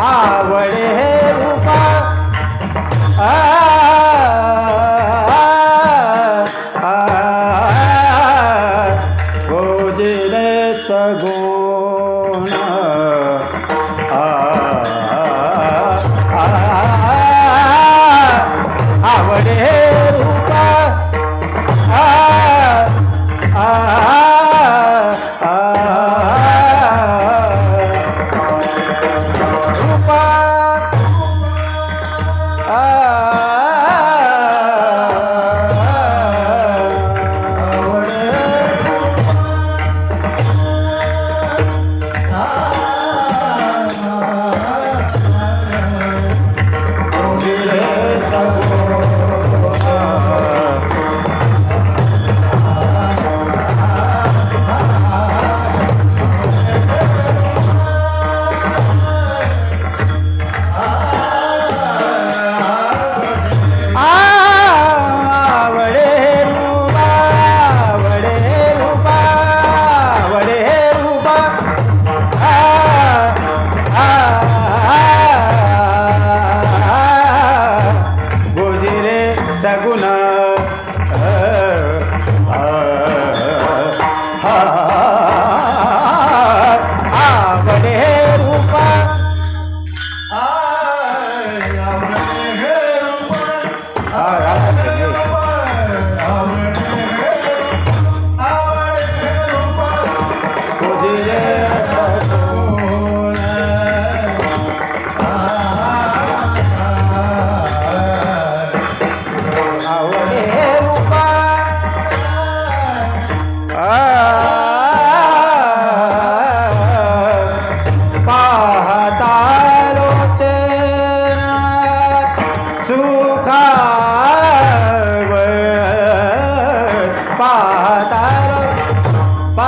आवडे हे रूपा गोजिलेच गुण आवडे हे रूपा रूपा सगुण आवडे रूपा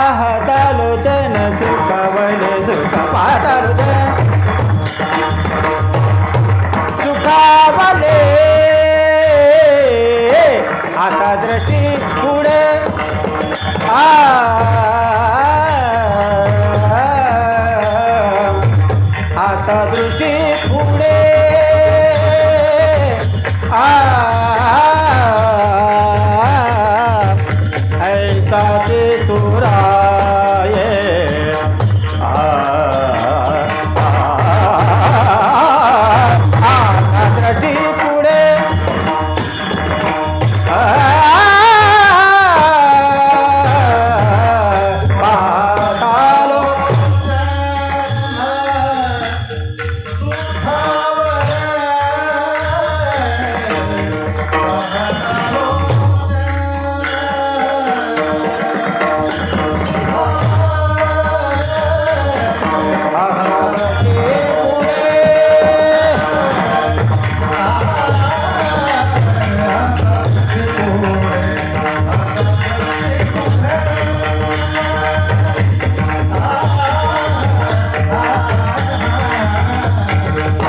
पाहतालोचन सुखावले सुख पाहतालोचन सुखावले आता दृष्टी पुढे आता दृष्टी पुढे ऐसा तुराये दृष्टी पुढे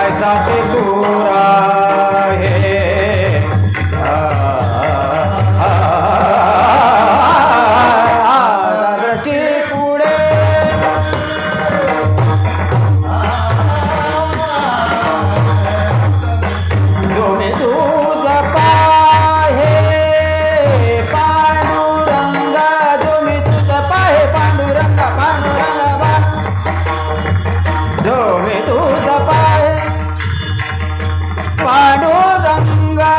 ऐसा तुरा दृष्टी पुढे जो मी तुझ पाहे पांडुरंगा जो मी तुझ पाहे पांडुरंगा पांडुरंगा जो मी तुझ पाहे पांडुरंगा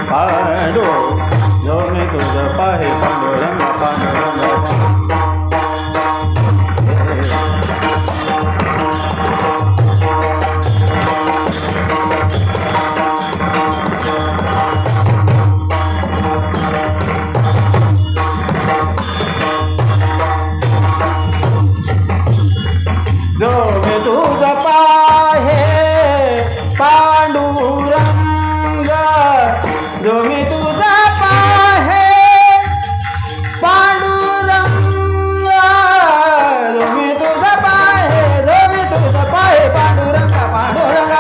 पांडु जो मी तुझ पाहे पांडुरंगा पांडुरंगा जो मी तुझ पाहे पांडुरंग जो मी तुझ पाहे पांडुरंग जो मी तुझ पाहे पांडुरंग पांडुरंग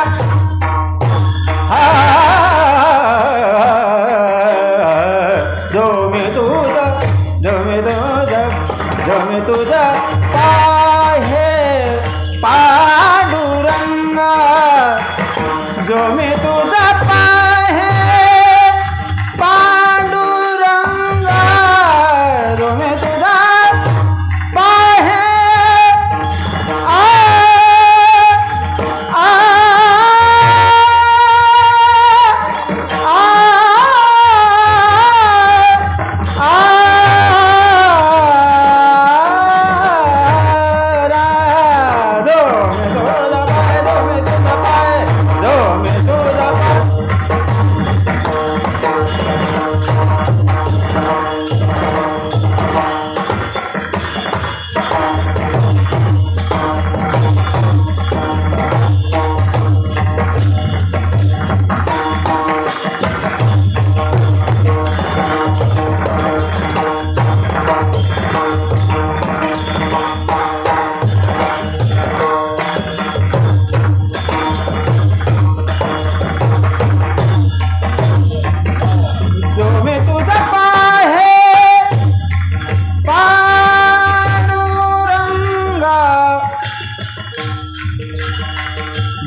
जो मी तुझा पाहे पांडुरंगा जो मी तुझा पाहे आ आ आ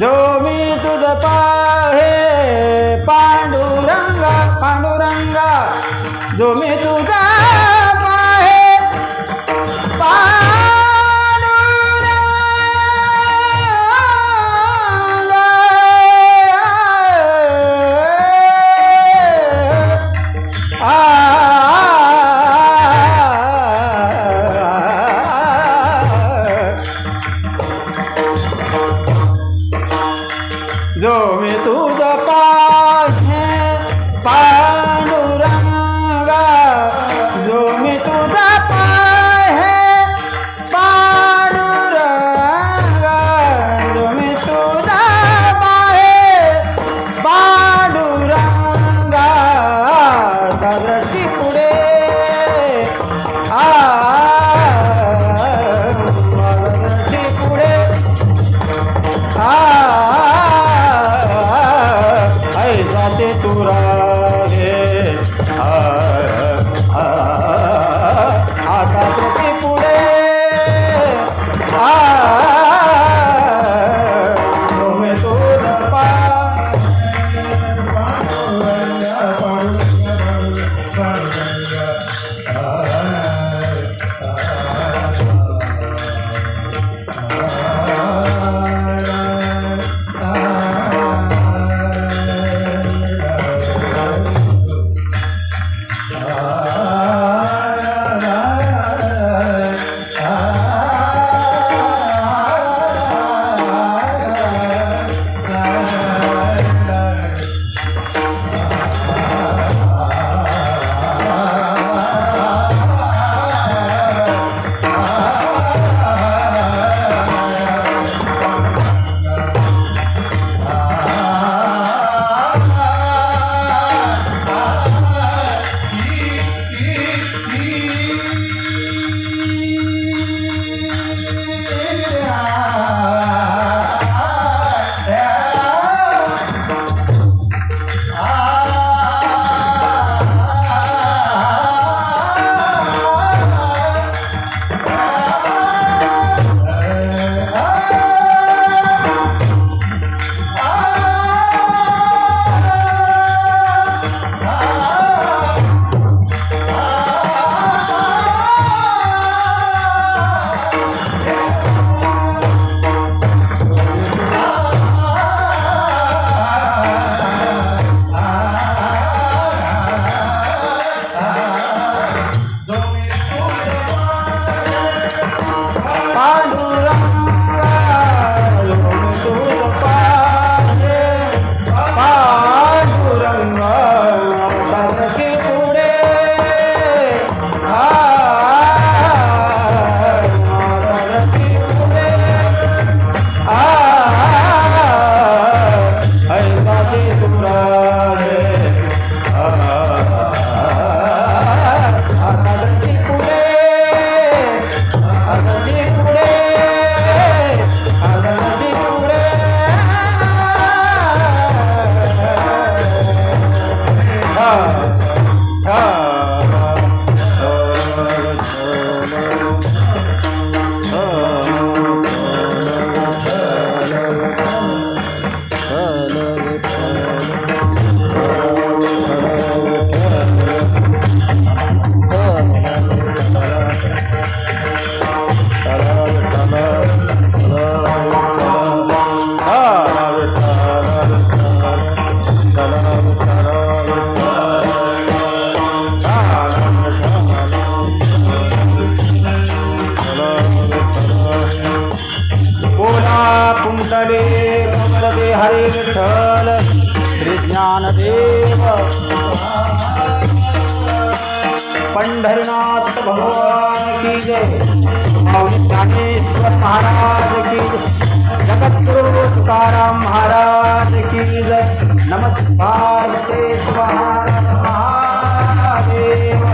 जो मी तुझ पाहे पांडुरंगा पांडुरंगा जो मी तुझा पाहे पांडुरंगा जो मी तुझा पाहे पांडुरंगा जो मी तुझा पाहे पांडुरंगा जो मी तुझा पाहे पांडुरंगा दृष्टी पुढे दृष्टी पुढे जाते तुरा गे आता तुझी पुढे तुम्ही तुझा la पुंडले कमलदे हरे विठ्ठल श्री ज्ञानदेव पंढरनाथ भगवान की जय ज्ञानेश्वर महाराज की जय जगतगुरु तुकाराम महाराज की जय नमस्कार महादेव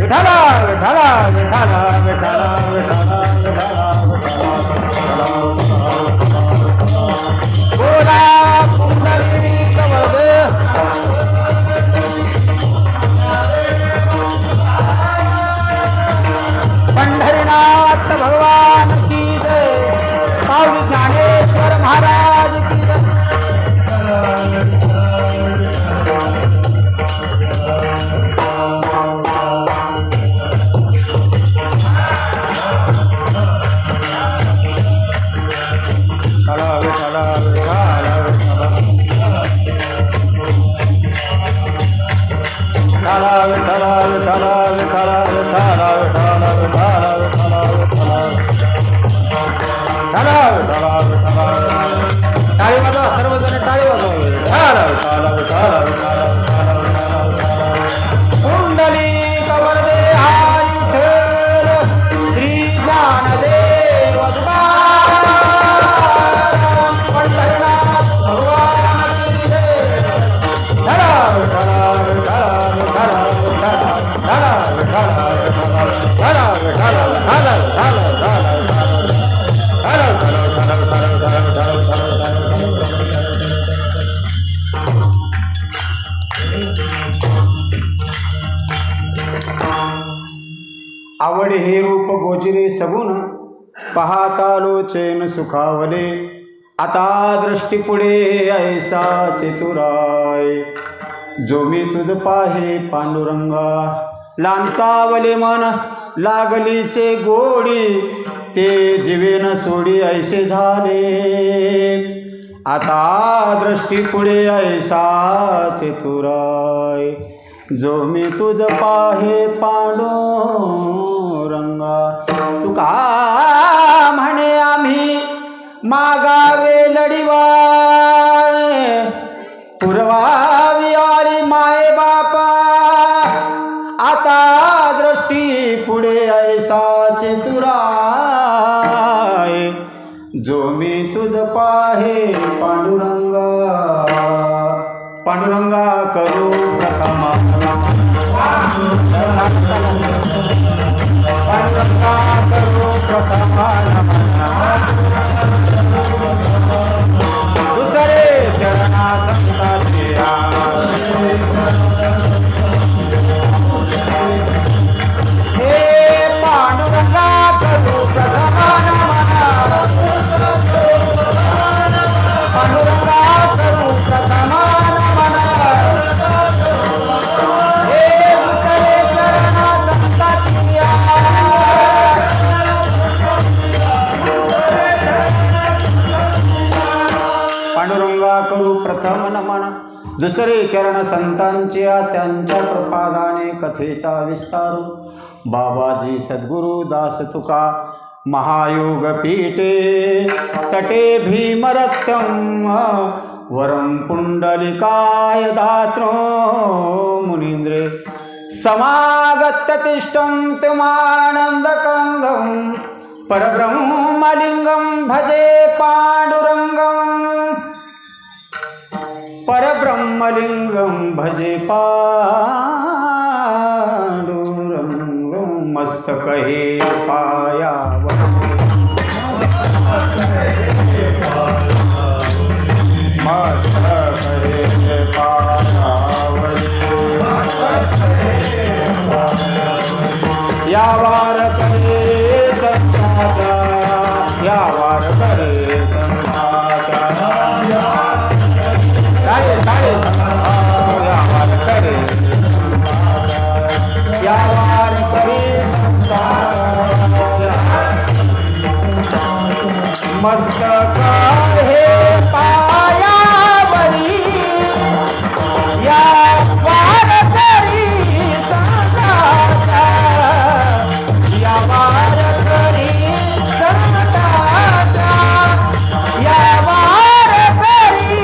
विठला विठला विठला विठला विठला बोला पुंडली कमलदे पंढरीनाथ भगवान की जय पावली ज्ञानेश्वर महाराज की जय टाळी वाजवा सर्वजण टाळी कुंडली कवरदे हरी विठ्ठल श्री ज्ञानदेव पंढरनाथ भगवान की जय आवडे हे रूप गोजिरे सगुण पाहता लोचेन सुखावले आता दृष्टी पुढे ऐसा चतुराय जो मी तुझ पाहे पांडुरंगा लांचावले मन लागलीचे गोडी ते जीवेन सोडी ऐसे झाले आता दृष्टी पुढे ऐसा चतुराय जो मी तुझ पाहे पांडुरंगा तुका म्हणे आम्ही मागावे लढिवाळे पुरवावी आली माये बापा आता दृष्टी पुढे ऐसा चतुराय जो मी तुझ पाहे पांडुरंगा पांडुरंगा करू प्रथमा पांडुरंगा करू प्रथमा दुसरे चरणा संताचे हे पांडुरंगा करू प्रथमा पांडुरंगा करू प्रथमा पांडुरंगा करू प्रथम नमन दुसरे चरण संतांच्या त्यांच्या प्रपादाने कथेचा विस्तारू बाबाजी सद्गुरु दास तुका महायोग पीठे तटे भीमरथम वरम पुंडलिकाय दात्रो मुनींद्रे समागत्य तिष्ठं तुमानंदकंदं परब्रह्मलिंगं भजे पांडुरंगं परब्रह्मलिंगं भजे पांडुरंगं मस्तक हे पायावर मस्तक हे पायावर या वार करे संताचा या वार करे संताचा मस्तक हे पायावरी या वारकरी संताचा या वारकरी संताचा या वारकरी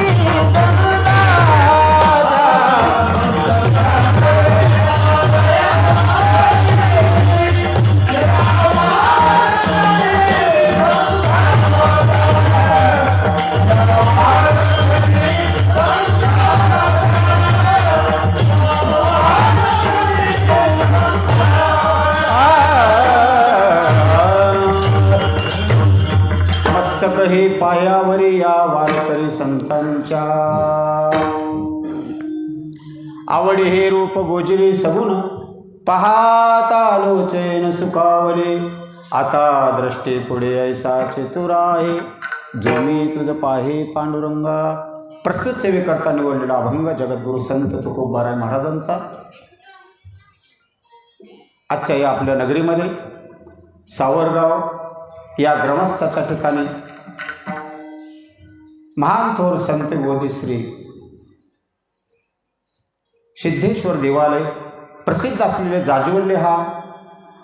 हे पायावरी या वारकरी संतांच्या आवडी हे रूप गोजरी सगुण पाहता आलोचन सुखावले आता दृष्टी पुढे ऐसा चतुर आहे जो मी तुझ पाहे पांडुरंगा. प्रस्तुत सेवेकरता निवडलेला अभंग जगद्गुरु संत तुकोबाराय महाराजांचा आजच्या या आपल्या नगरीमध्ये सावरगाव या ग्रामस्थाच्या ठिकाणी महान थोर संत बोधी श्री सिद्धेश्वर देवालय प्रसिद्ध असलेले जाजवल्ले हा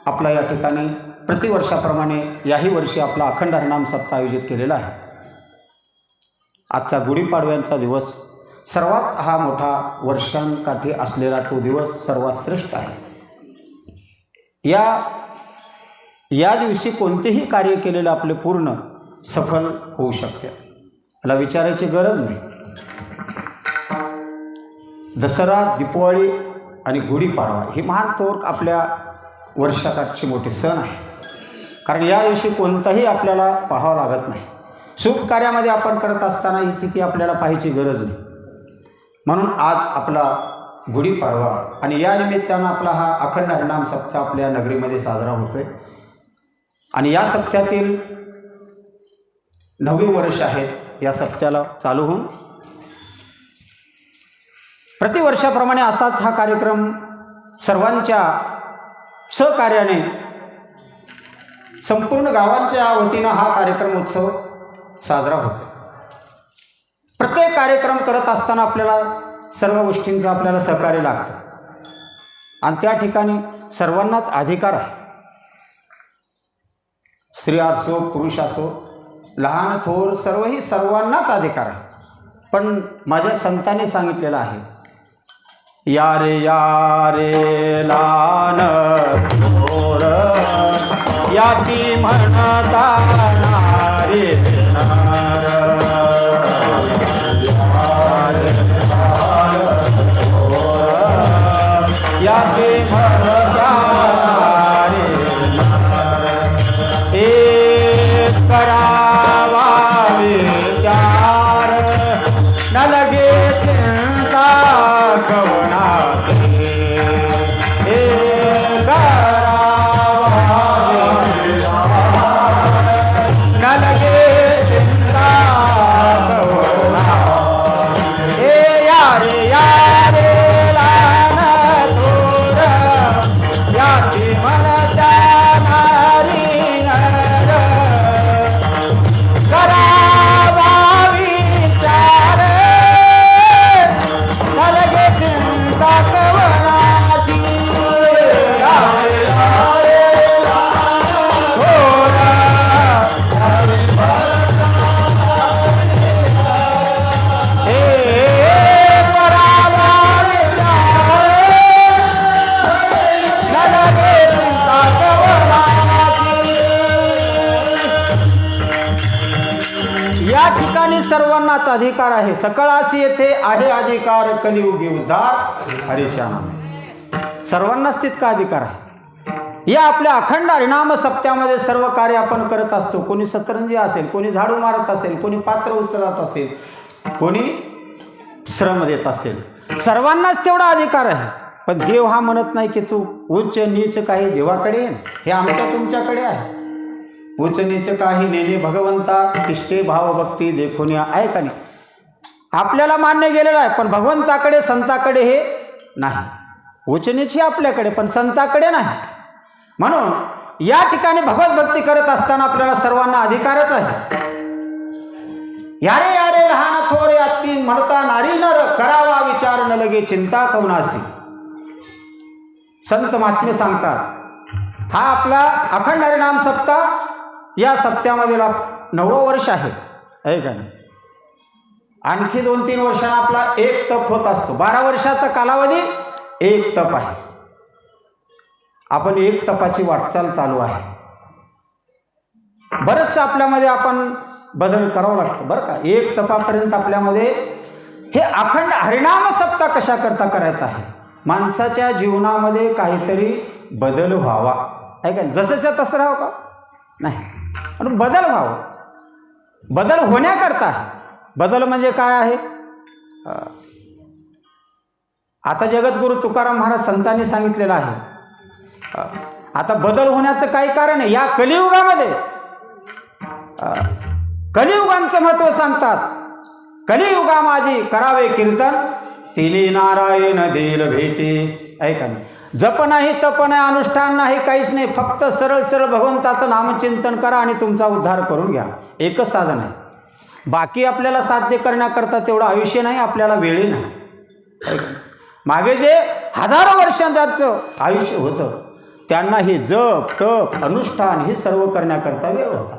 आपला या ठिकाणी प्रतिवर्षाप्रमाणे याही वर्षी आपला अखंड हरिनाम सप्ताह आयोजित केलेला आहे. आजचा गुढीपाडव्यांचा दिवस सर्वात हा मोठा वर्षांकाठी असलेला तो दिवस सर्वात श्रेष्ठ आहे. या दिवशी कोणतेही कार्य केलेलं आपले पूर्ण सफल होऊ शकते. मला विचारायची गरज नाही. दसरा, दिवाळी आणि गुढीपाडवा हे महान थोर आपल्या वर्षाकाठचे मोठे सण आहे. कारण या दिवशी कोणताही आपल्याला पाहावं लागत नाही. शुभ कार्यामध्ये आपण करत असताना ही तिथी आपल्याला पाहायची गरज नाही. म्हणून आज आपला गुढीपाडवा आणि या निमित्तानं आपला हा अखंड हरिनाम सप्ताह आपल्या नगरीमध्ये साजरा होतोय. आणि या सप्त्यातील 9वे वर्ष आहे. या सप्त्याला चालू होऊन प्रतिवर्षाप्रमाणे असाच हा कार्यक्रम सर्वांच्या सहकार्याने संपूर्ण गावांच्या वतीनं हा कार्यक्रम उत्सव साजरा होतो. प्रत्येक कार्यक्रम करत असताना आपल्याला सर्व गोष्टींचं आपल्याला सहकार्य लागतं आणि त्या ठिकाणी सर्वांनाच अधिकार आहे. स्त्री असो, पुरुष असो, लहान थोर सर्वही सर्वांनाच अधिकार आहे. पण माझ्या संतांनी सांगितलेलं आहे, या रे लहान थोर याती म्हणता नारे नार याती म्हणता नारे नार हे करावा विचार न लगे चिंता कवनाचे हे न लगे चिंता कवना हे यारे लहान थोर याती म्हणता नारी नर करावा विचार न लगे चिंता कवनाची या ठिकाणी सर्वांनाच अधिकार आहे. सकळासी येथे आहे अधिकार कलियुगी उद्धार हरीच्या नामे. सर्वांनाच तितका अधिकार आहे. या आपल्या अखंड हरिनाम सप्त्यामध्ये सर्व कार्य आपण करत असतो. कोणी सतरंजी असेल, कोणी झाडू मारत असेल, कोणी पात्र उचलत असेल, कोणी श्रम देत असेल. सर्वांनाच तेवढा अधिकार आहे. पण देव हा म्हणत नाही की तू उच्च नीच काही देवाकडे ये, हे आमच्या तुमच्याकडे आहे. उच्च नीच काही नेणे भगवंता तिष्ठे भावभक्ती देखून आहे का नाही. आपल्याला मान्य गेलेलं आहे, पण भगवंताकडे संताकडे हे नाही. उच्च नीच हे आपल्याकडे, पण संताकडे नाही. म्हणून या ठिकाणी भगवत भक्ती करत असताना आपल्याला सर्वांना अधिकारच आहे. यारे यारे लहान थोर अति म्हणता नारी नर करावा विचार न लगे चिंता कवनासी. संत महात्मे सांगतात हा आपला अखंड हरिनाम सप्ताह या सप्त्यामध्ये 9वं वर्ष आहे का नाही. आणखी 2-3 वर्षांना आपला एक तप होत असतो. 12 वर्षाचा कालावधी एक तप आहे. आपण एक तपाची वाटचाल चालू आहे. बरंचसं आपल्यामध्ये आपण बदल करावं लागतं बरं का. एक तपापर्यंत आपल्यामध्ये हे अखंड हरिनाम सप्ताह कशा करता करायचा आहे. माणसाच्या जीवनामध्ये काहीतरी बदल व्हावा आहे का. जसंच्या तसं राहावं का नाही, पण बदल व्हावा. बदल होण्याकरता आहे. बदल म्हणजे काय आहे. आता जगद्गुरु तुकाराम महाराज संतांनी सांगितलेलं आहे. आता बदल होण्याचं काही कारण आहे. या कलियुगामध्ये कलियुगांचं महत्त्व सांगतात. कलियुगा माझी करावे कीर्तन तिली नारायण देल भेटे. ऐका नाही. जप नाही, तप नाही, अनुष्ठान नाही, काहीच नाही. फक्त सरळ सरळ भगवंताचं नामचिंतन करा आणि तुमचा उद्धार करून घ्या. एकच साधन आहे. बाकी आपल्याला साध्य करण्याकरता तेवढं आयुष्य नाही, आपल्याला वेळही नाही. मागे जे हजारो वर्षांचं आयुष्य होतं त्यांना हे जप तप अनुष्ठान हे सर्व करण्याकरता वेळ होता.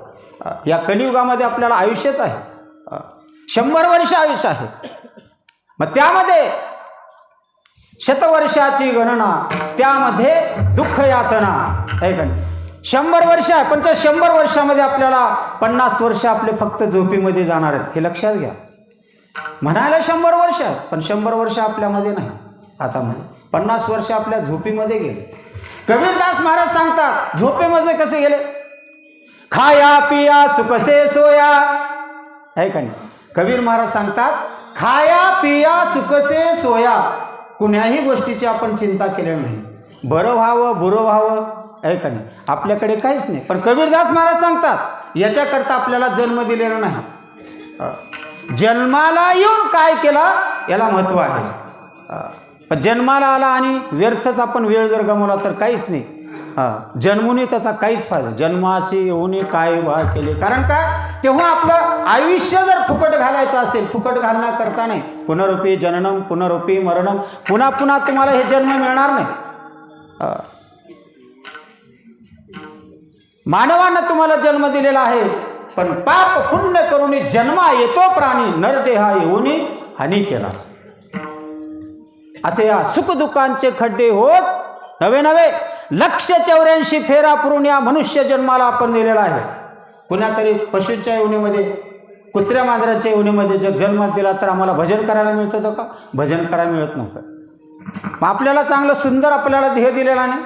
या कलियुगामध्ये आपल्याला आयुष्यच आहे. 100 वर्ष आयुष्य आहे. मग त्यामध्ये शतवर्षाची गणना, त्यामध्ये दुःख यातना आहे का. 100 वर्ष आहे, पण त्या 100 वर्षामध्ये आपल्याला 50 वर्ष आपले फक्त झोपीमध्ये जाणार आहेत. हे लक्षात घ्या. म्हणायला 100 वर्ष आहे, पण 100 वर्ष आपल्यामध्ये नाही. आता म्हणजे 50 वर्ष आपल्या झोपीमध्ये गेले. कबीरदास महाराज सांगतात झोपेमध्ये कसे गेले. खाया पिया सुखसे सोया आहे का नाही. कबीर महाराज सांगतात खाया पिया सुखसे सोया. कुण्याही गोष्टीची आपण चिंता केलेली नाही. बरं व्हावं बुरं व्हावं आहे का नाही, आपल्याकडे काहीच नाही. पण कबीरदास महाराज सांगतात याच्याकरता आपल्याला जन्म दिलेला नाही. जन्माला येऊन काय केला याला महत्त्व आहे. पण जन्माला आला आणि व्यर्थच आपण वेळ जर गमावला तर काहीच नाही. जन्मून त्याचा काहीच फायदा. जन्माशी येऊन काय वा केले. कारण काय तेव्हा आपलं आयुष्य जर फुकट घालायचं असेल, फुकट घालण्याकरता नाही. पुनरुपी जननम पुनरुपी मरणम. पुन्हा पुन्हा तुम्हाला हे जन्म मिळणार नाही. मानवानं तुम्हाला जन्म दिलेला आहे, पण पाप पुण्य करून जन्मा येतो प्राणी नरदेहा येऊन हानी केला. असे या सुखदुःखांचे खड्डे होत नवे नवे 184 फेरा पुरून या मनुष्य जन्माला आपण दिलेला आहे. कुणातरी पशूच्या योनीमध्ये, कुत्र्या मांजराच्या योनीमध्ये जर जन्म दिला तर आम्हाला भजन करायला मिळतं होतं का. भजन करायला मिळत नव्हतं. मग आपल्याला चांगलं सुंदर आपल्याला ध्येय दिलेला नाही.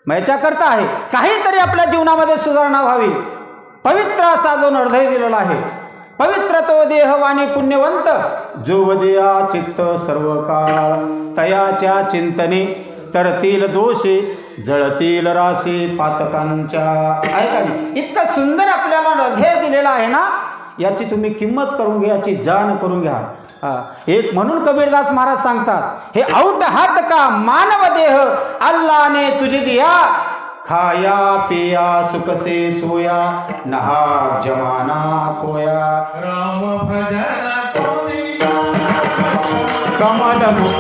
मग याच्याकरता आहे काहीतरी आपल्या जीवनामध्ये सुधारणा व्हावी. पवित्र असा जो निर्णय दिलेला आहे. पवित्र तो देहवाणी पुण्यवंत जो वदया चित्त सर्व काळ तयाच्या चिंतने तरतील दोषे जळतील राशी पातकांच्या. ऐका नाही. इतकं सुंदर आपल्याला हृदय दिलेला आहे ना, याची तुम्ही किंमत करून घ्या, याची जाण करून घ्या. एक म्हणून कबीरदास महाराज सांगतात हे औट हात का मानव देह अल्लाने तुझे दिया. खाया पिया सुखसे सोया नहा जमाना खोया. राम भजन कोणी कमल मुख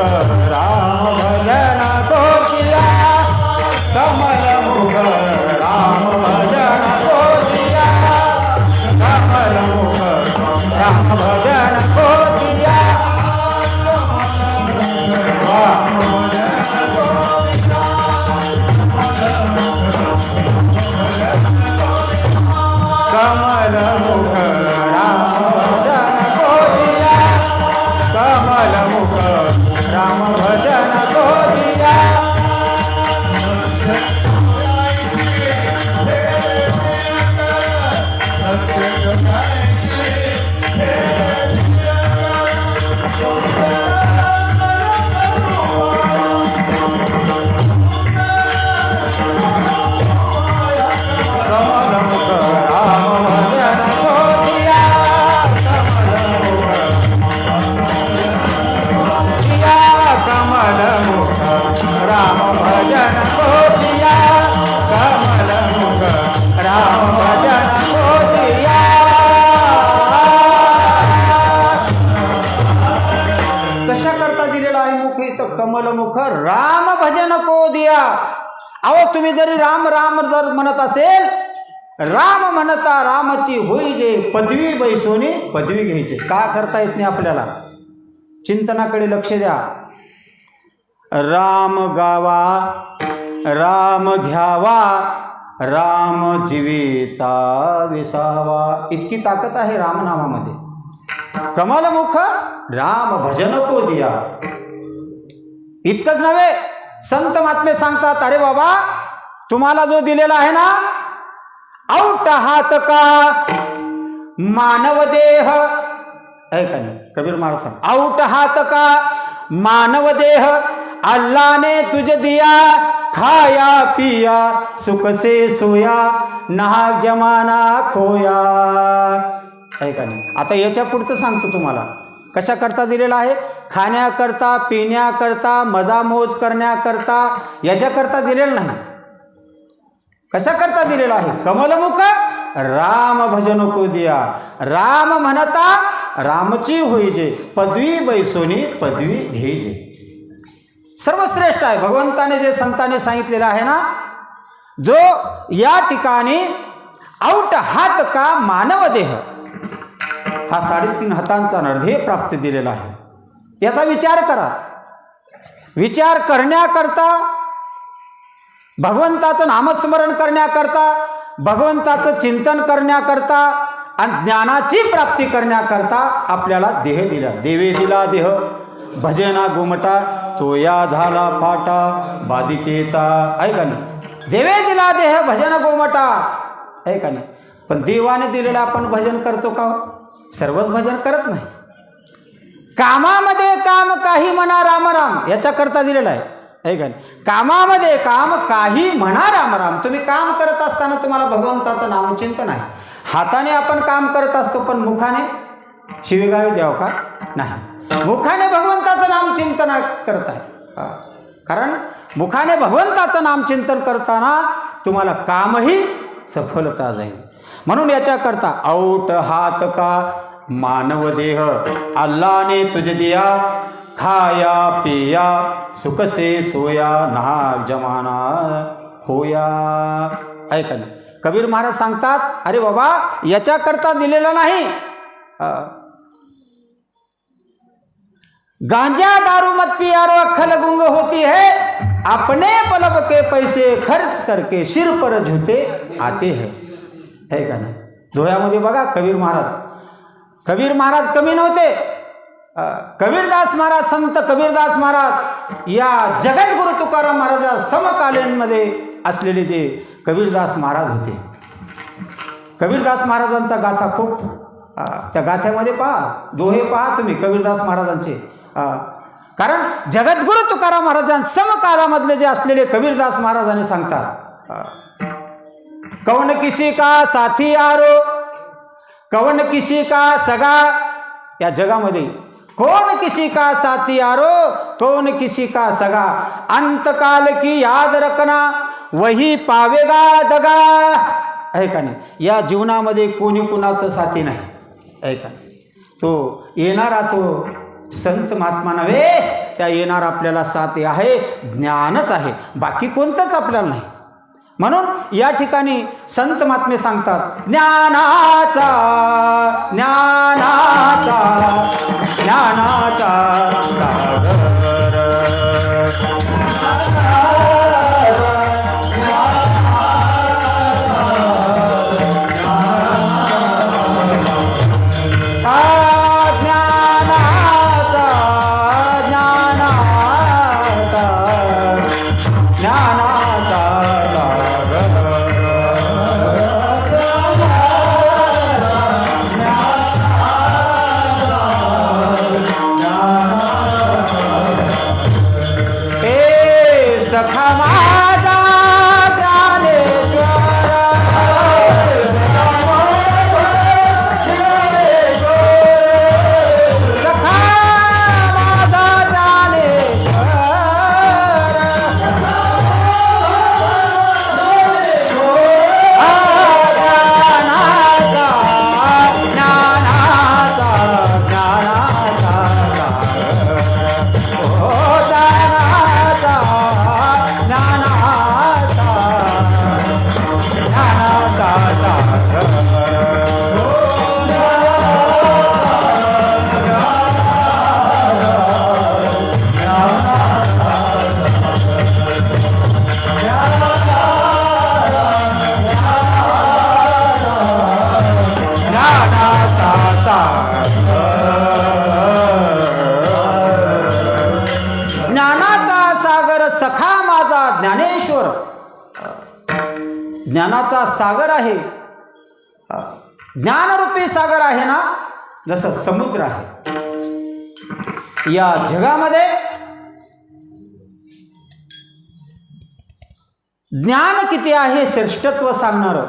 राम भजन को किया. कमल मुख राम भजन को किया. कमल मुख राम भजन को किया. कमल मुख राम भजन को दिया. कमल मुख राम भजन को दिया. राम भजन को दिया. कशाकरता दिलेला आहे मुख इथं कमलमुख राम भजन को दिया. अहो तुम्ही जरी राम राम जर म्हणत असेल, राम म्हणता रामची होई जे पदवी बैसोनी पदवी घ्यायची. का करता येत नाही आपल्याला? चिंतनाकडे लक्ष द्या. राम गावा, राम घ्यावा, राम जीवेचा विसावा. इतकी ताकद आहे रामनामामध्ये. कमलमुख राम भजन को दिया. इतकंच नव्हे, संत महात्मे सांगतात, अरे बाबा तुम्हाला जो दिलेला आहे ना, औट हात का मानव देह, ऐका नाही कबीर महाराज सांग, औट हात का मानव देह अल्लाह ने तुझे दिया, खाया पिया सुख से सोया, नाहक जमाना खोया. ऐका नाही. आता याच्या पुढचं सांगतो तुम्हाला कशा करता दिलेला आहे. खाण्याकरता, पिण्याकरता, मजामोज करण्याकरता, याच्याकरता दिलेलं नाही. कशा करता दिलेला आहे. कमलमुख राम भजन को दिया. राम म्हणता रामची होईजे, पदवी बैसोनी पदवी घ्यायचे. सर्वश्रेष्ठ आहे. भगवंताने जे संतांनी सांगितलेलं आहे ना, जो या ठिकाणी औट हात का मानव देह, हा 3.5 हातांचा नरदेह प्राप्त दिलेला आहे. याचा विचार करा. विचार करण्याकरता, भगवंताचं नामस्मरण करण्याकरता, भगवंताचं चिंतन करण्याकरता आणि ज्ञानाची प्राप्ती करण्याकरता आपल्याला देह दिला. देवे दिला देह भजना गोमटा, तो या झाला फाटा बाधिकेचा. ऐका नाही. देवे दिला देह भजन गोमटा. ऐका नाही. पण देवाने दिलेलं आपण भजन करतो का? सर्वच भजन करत नाही. कामामध्ये काम काही म्हणा राम राम, याच्याकरता दिलेलं आहे. ऐका नाही. कामामध्ये काम काही म्हणा राम राम. तुम्ही काम करत असताना तुम्हाला भगवंताचं नामचिंतन आहे. हाताने आपण काम करत असतो, पण मुखाने शिवीगाळी द्यावं का? नाही. मुखाने भगवंताचं नामचिंतन करत आहे. कारण मुखाने भगवंताचं नामचिंतन करताना तुम्हाला कामही सफलता जाईल. म्हणून याच्याकरता औट हात का मानव देह अल्लाह ने तुझे दिया, खाया पिया सुख से सोया, नाहक जमाना होया. ऐका ना. कबीर महाराज सांगतात, अरे बाबा याच्याकरता दिलेला नाही. गांजा दारू मत पियारो अक्खल गुंग होती है, अपने बलब के पैसे खर्च करके सिर पर झूते आते हैं. है का नाही. धुळ्यामध्ये बघा कबीर महाराज. कबीर महाराज कमी नव्हते. कबीरदास महाराज, संत कबीरदास महाराज या जगद्गुरु तुकाराम महाराजा समकालीनमध्ये असलेले जे कबीरदास महाराज होते. कबीरदास महाराजांचा गाथा खूप, त्या गाथ्यामध्ये पहा, दोहे पहा तुम्ही कबीरदास महाराजांचे. कारण जगद्गुरु तुकाराम महाराजां समकालामधले जे असलेले कबीरदास महाराजांनी सांगतात, कौन किसी का साथी यारो, कौन किसी का सगा. या जगामध्ये कौन किसी का साथी यारो, कौन किसी का सगा, अंतकाल की याद रखना वही पावेगा दगा. आहे का नाही. या जीवनामध्ये कोणी कुणाचं साथी नाही. आहे का. तो येणारा तो संत महात्मा नव्हे, त्या येणार आपल्याला साथी आहे, ज्ञानच आहे, बाकी कोणतंच आपल्याला नाही. म्हणून या ठिकाणी संत महात्मे सांगतात, ज्ञानाचा ज्ञानाचा ज्ञानाचा सागर, ओ ज्ञानाचा ज्ञानाचा ज्ञानाचा सागर ज्ञानाचा सागर सखा माझा ज्ञानेश्वर. ज्ञानाचा सागर आहे, ज्ञानरूपी सागर आहे ना, जसं समुद्र आहे. या जगामध्ये ज्ञान किती आहे श्रेष्ठत्व सांगणारं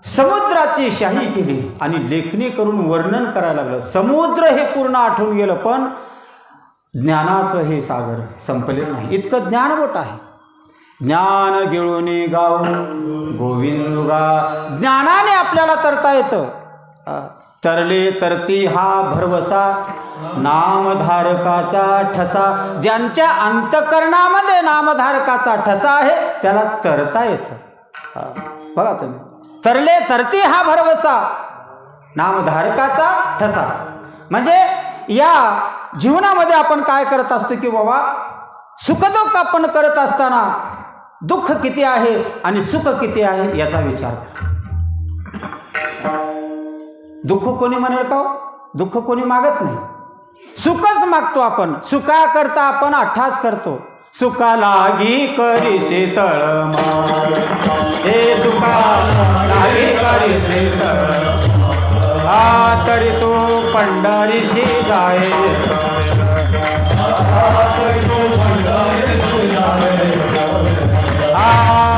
समुद्राची शाही केली आणि लेखणी करून वर्णन करायला लागलं. समुद्र हे पूर्ण आठवून गेलं, पण ज्ञानाचं हे सागर संपले नाही. इतकं ज्ञानवट आहे. ज्ञान गिळूनी गाऊ गोविंदुगा. ज्ञानाने आपल्याला तरता येतं. तरले तरती हा भरवसा नामधारकाचा ठसा. ज्यांच्या अंतकरणामध्ये नामधारकाचा ठसा आहे त्याला तरता येतं. बघा तुम्ही, तरले तरती हा भरवसा नामधारकाचा ठसा. म्हणजे या जीवनामध्ये आपण काय करत असतो की बाबा सुखदुःख आपण करत असताना दुःख किती आहे आणि सुख किती आहे याचा विचार करा. दुःख कोणी म्हणेल का? दुःख कोणी मागत नाही, सुखच मागतो आपण. सुखाकरता आपण अट्ठास करतो. सुखा लागी करी शीतळ हे सुखा लागी करी शीतळ तरी तू पंढरीशी जाय.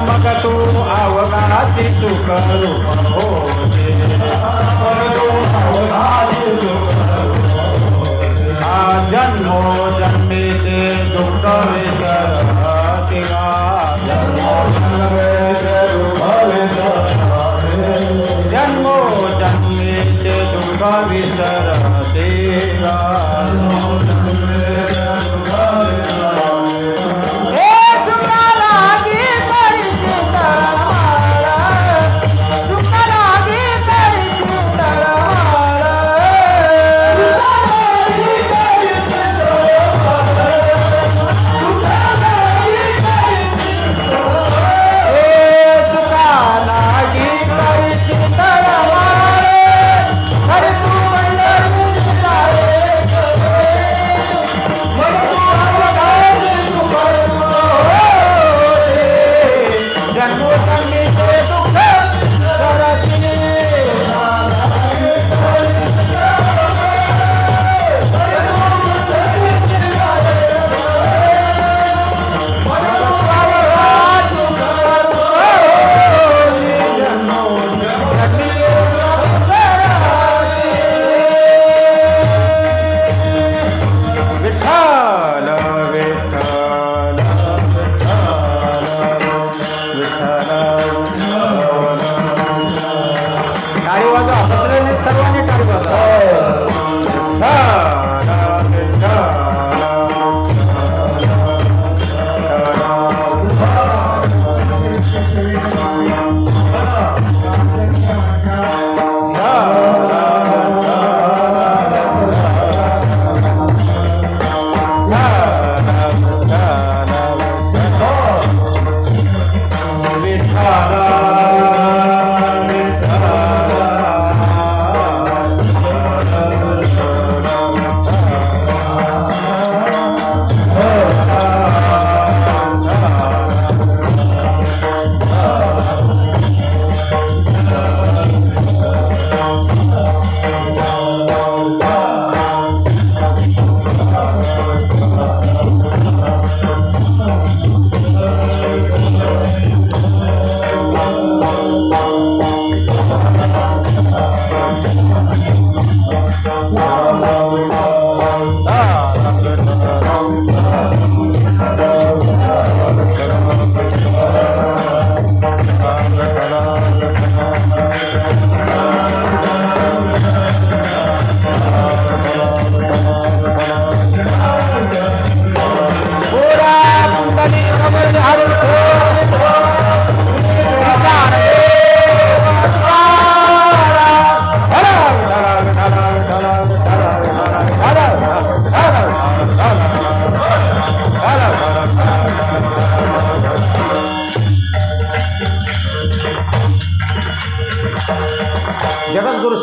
मग तू अवघाती सुख जन्मो जन्मीचे दुःख विसरती जन्मो जन्मीचे दुःख विसरते. सुखाला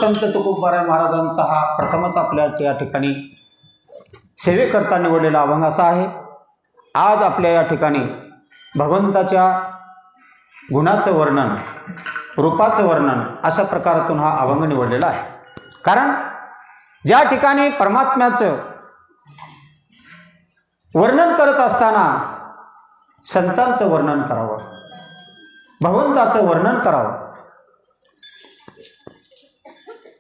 संत तुकोबाराय महाराजांचा हा प्रथमच आपल्या या ठिकाणी सेवेकरता निवडलेला अभंग असा आहे. आज आपल्या या ठिकाणी भगवंताच्या गुणाचं वर्णन, रूपाचं वर्णन अशा प्रकारातून हा अभंग निवडलेला आहे. कारण ज्या ठिकाणी परमात्म्याचं वर्णन करत असताना संतांचं वर्णन करावं, भगवंताचं वर्णन करावं,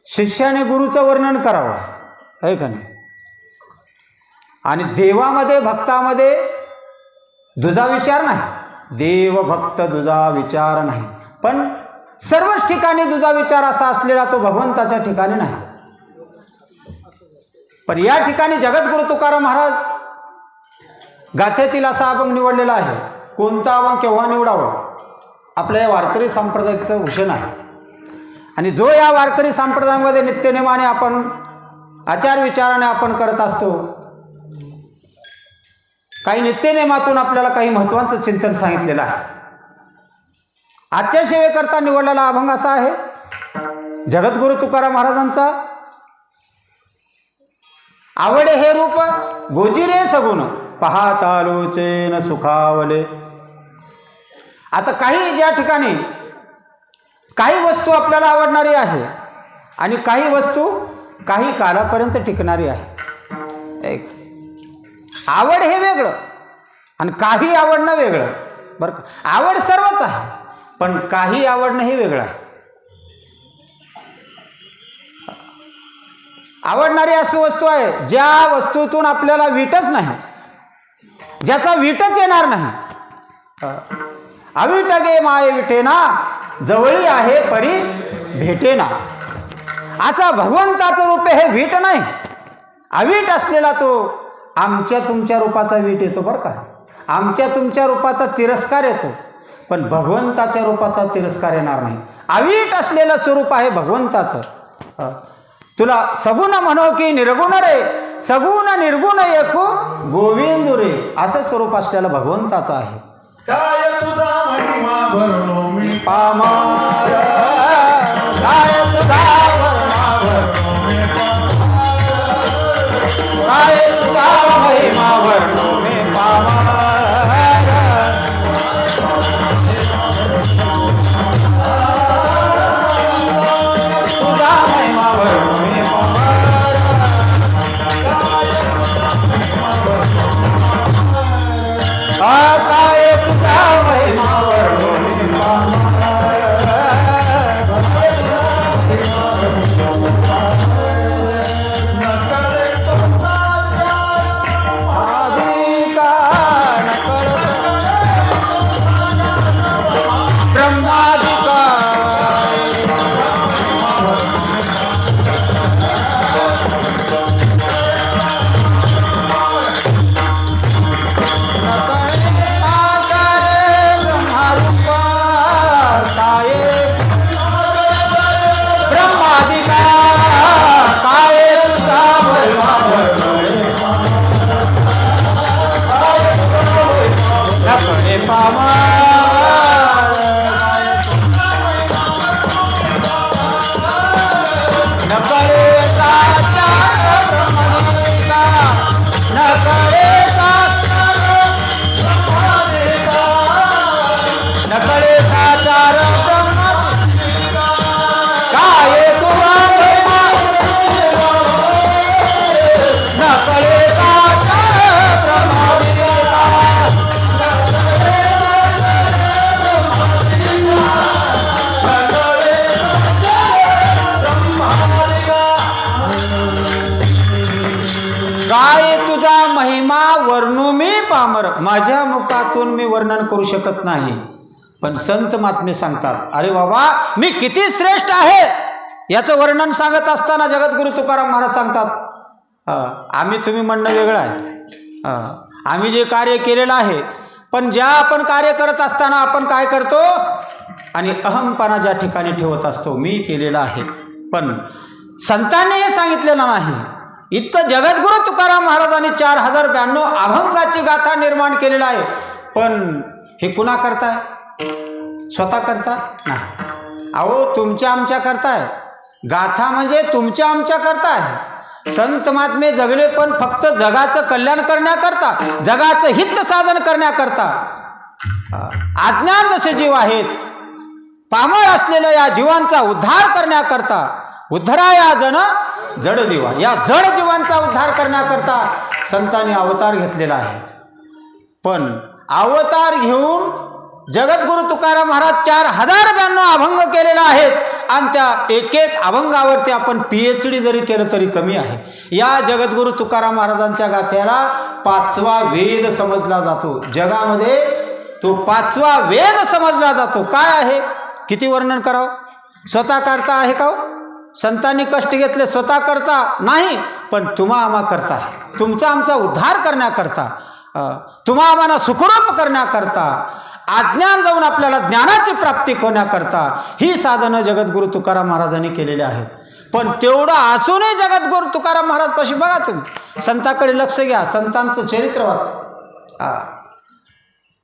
शिष्याने गुरुचं वर्णन करावं, आहे का नाही? आणि देवामध्ये भक्तामध्ये दुजा विचार नाही, देव भक्त दुजा विचार नाही. पण सर्वच ठिकाणी दुजा विचार असा असलेला तो भगवंताच्या ठिकाणी नाही. पण या ठिकाणी जगद्गुरु तुकाराम महाराज गाथेतील असा अभंग निवडलेला आहे. कोणता अभंग केव्हा निवडावं आपल्या या वारकरी संप्रदायाचं भूषण आहे. आणि जो या वारकरी संप्रदायामध्ये नित्यनेमाने आपण आचार विचाराने आपण करत असतो, काही नित्यनेमातून आपल्याला काही महत्त्वाचं चिंतन सांगितलेलं आहे. आजच्या सेवेकरता निवडलेला अभंग असा आहे जगद्गुरु तुकाराम महाराजांचा. आवडे हे रूप गोजिरे सगुण पाहता लोचेन सुखावले. आता काही ज्या ठिकाणी काही वस्तू आपल्याला आवडणारी आहे आणि काही वस्तू काही कालापर्यंत टिकणारी आहे. एक आवड हे वेगळं आणि काही आवडणं वेगळं, बरं का? आवड सर्वच आहे, पण काही आवडणं हे वेगळं आहे. आवडणारी अशी वस्तू आहे ज्या वस्तूतून आपल्याला वीटच नाही, ज्याचा वीटच येणार नाही. अवीट गे माये विटेना जवळी आहे परी भेटेना. असा भगवंताचं रूप हे वीट नाही, अवीट असलेला तो आमच्या तुमच्या रूपाचा वीट येतो, बरं का? आमच्या तुमच्या रूपाचा तिरस्कार येतो, पण भगवंताच्या रूपाचा तिरस्कार येणार नाही. अवीट असलेलं स्वरूप आहे भगवंताचं. तुला सगुण म्हणो की निर्गुण रे, सगुण निर्गुण एकू गोविंदू रे, असं स्वरूप असलेलं भगवंताचं आहे. काय तुझा महिमा वर्णो मी पामार, काय तुझा महिमा वर्णो मी पामार, काय तुझा महिमा वर्णो मी पामार, तुझा महिमा वर्णो मी पामार, काय तुझा महिमा वर्णो मी पामार. माझ्या मुखातून मी वर्णन करू शकत नाही, पण संत महात्मे सांगतात, अरे बाबा मी किती श्रेष्ठ आहे याचं वर्णन सांगत असताना जगद्गुरु तुकाराम महाराज सांगतात, आम्ही तुम्ही म्हणणं वेगळं आहे. आम्ही जे कार्य केलेलं आहे, पण ज्या आपण कार्य करत असताना आपण काय करतो आणि अहंपणा ज्या ठिकाणी ठेवत असतो, मी केलेलं आहे. पण संतांनी हे सांगितलेलं नाही. इतकं जगद्गुरु तुकाराम महाराजांनी 4092 अभंगाची गाथा निर्माण केलेला आहे. पण हे कुणा करताय? स्वतः करता नाही. अहो तुमच्या आमच्या करताय. गाथा म्हणजे तुमच्या आमच्या करता आहे. संत महात्मे जगले पण फक्त जगाचं कल्याण करण्याकरता, जगाचं हित साधन करण्याकरता. अज्ञान जसे जीव आहेत, पामर असलेल्या या जीवांचा उद्धार करण्याकरता, उद्धराया जन जड दिवा, या जड जीवांचा उद्धार करण्याकरता संतांनी अवतार घेतलेला आहे. पण अवतार घेऊन जगद्गुरु तुकाराम महाराज 4092 अभंग केलेला आहेत आणि त्या एक एक अभंगावरती आपण PhD जरी केलं तरी कमी आहे. या जगद्गुरु तुकाराम महाराजांच्या गाथ्याला 5वा वेद समजला जातो. जगामध्ये तो 5वा वेद समजला जातो. काय आहे, किती वर्णन करावं? स्वतः करता आहे का? संतांनी कष्ट घेतले स्वतः करता नाही, पण तुम्हा आम्हा करता, तुमचा आमचा उद्धार करण्याकरता, तुम्हा आम्हाला सुखरूप करण्याकरता, अज्ञान जाऊन आपल्याला ज्ञानाची प्राप्ती होण्याकरता ही साधनं जगद्गुरु तुकाराम महाराजांनी केलेली आहेत. पण तेवढं असूनही जगद्गुरु तुकाराम महाराज पाशी बघा, तुम्ही संतांकडे लक्ष घ्या, संतांचं चरित्र वाचा.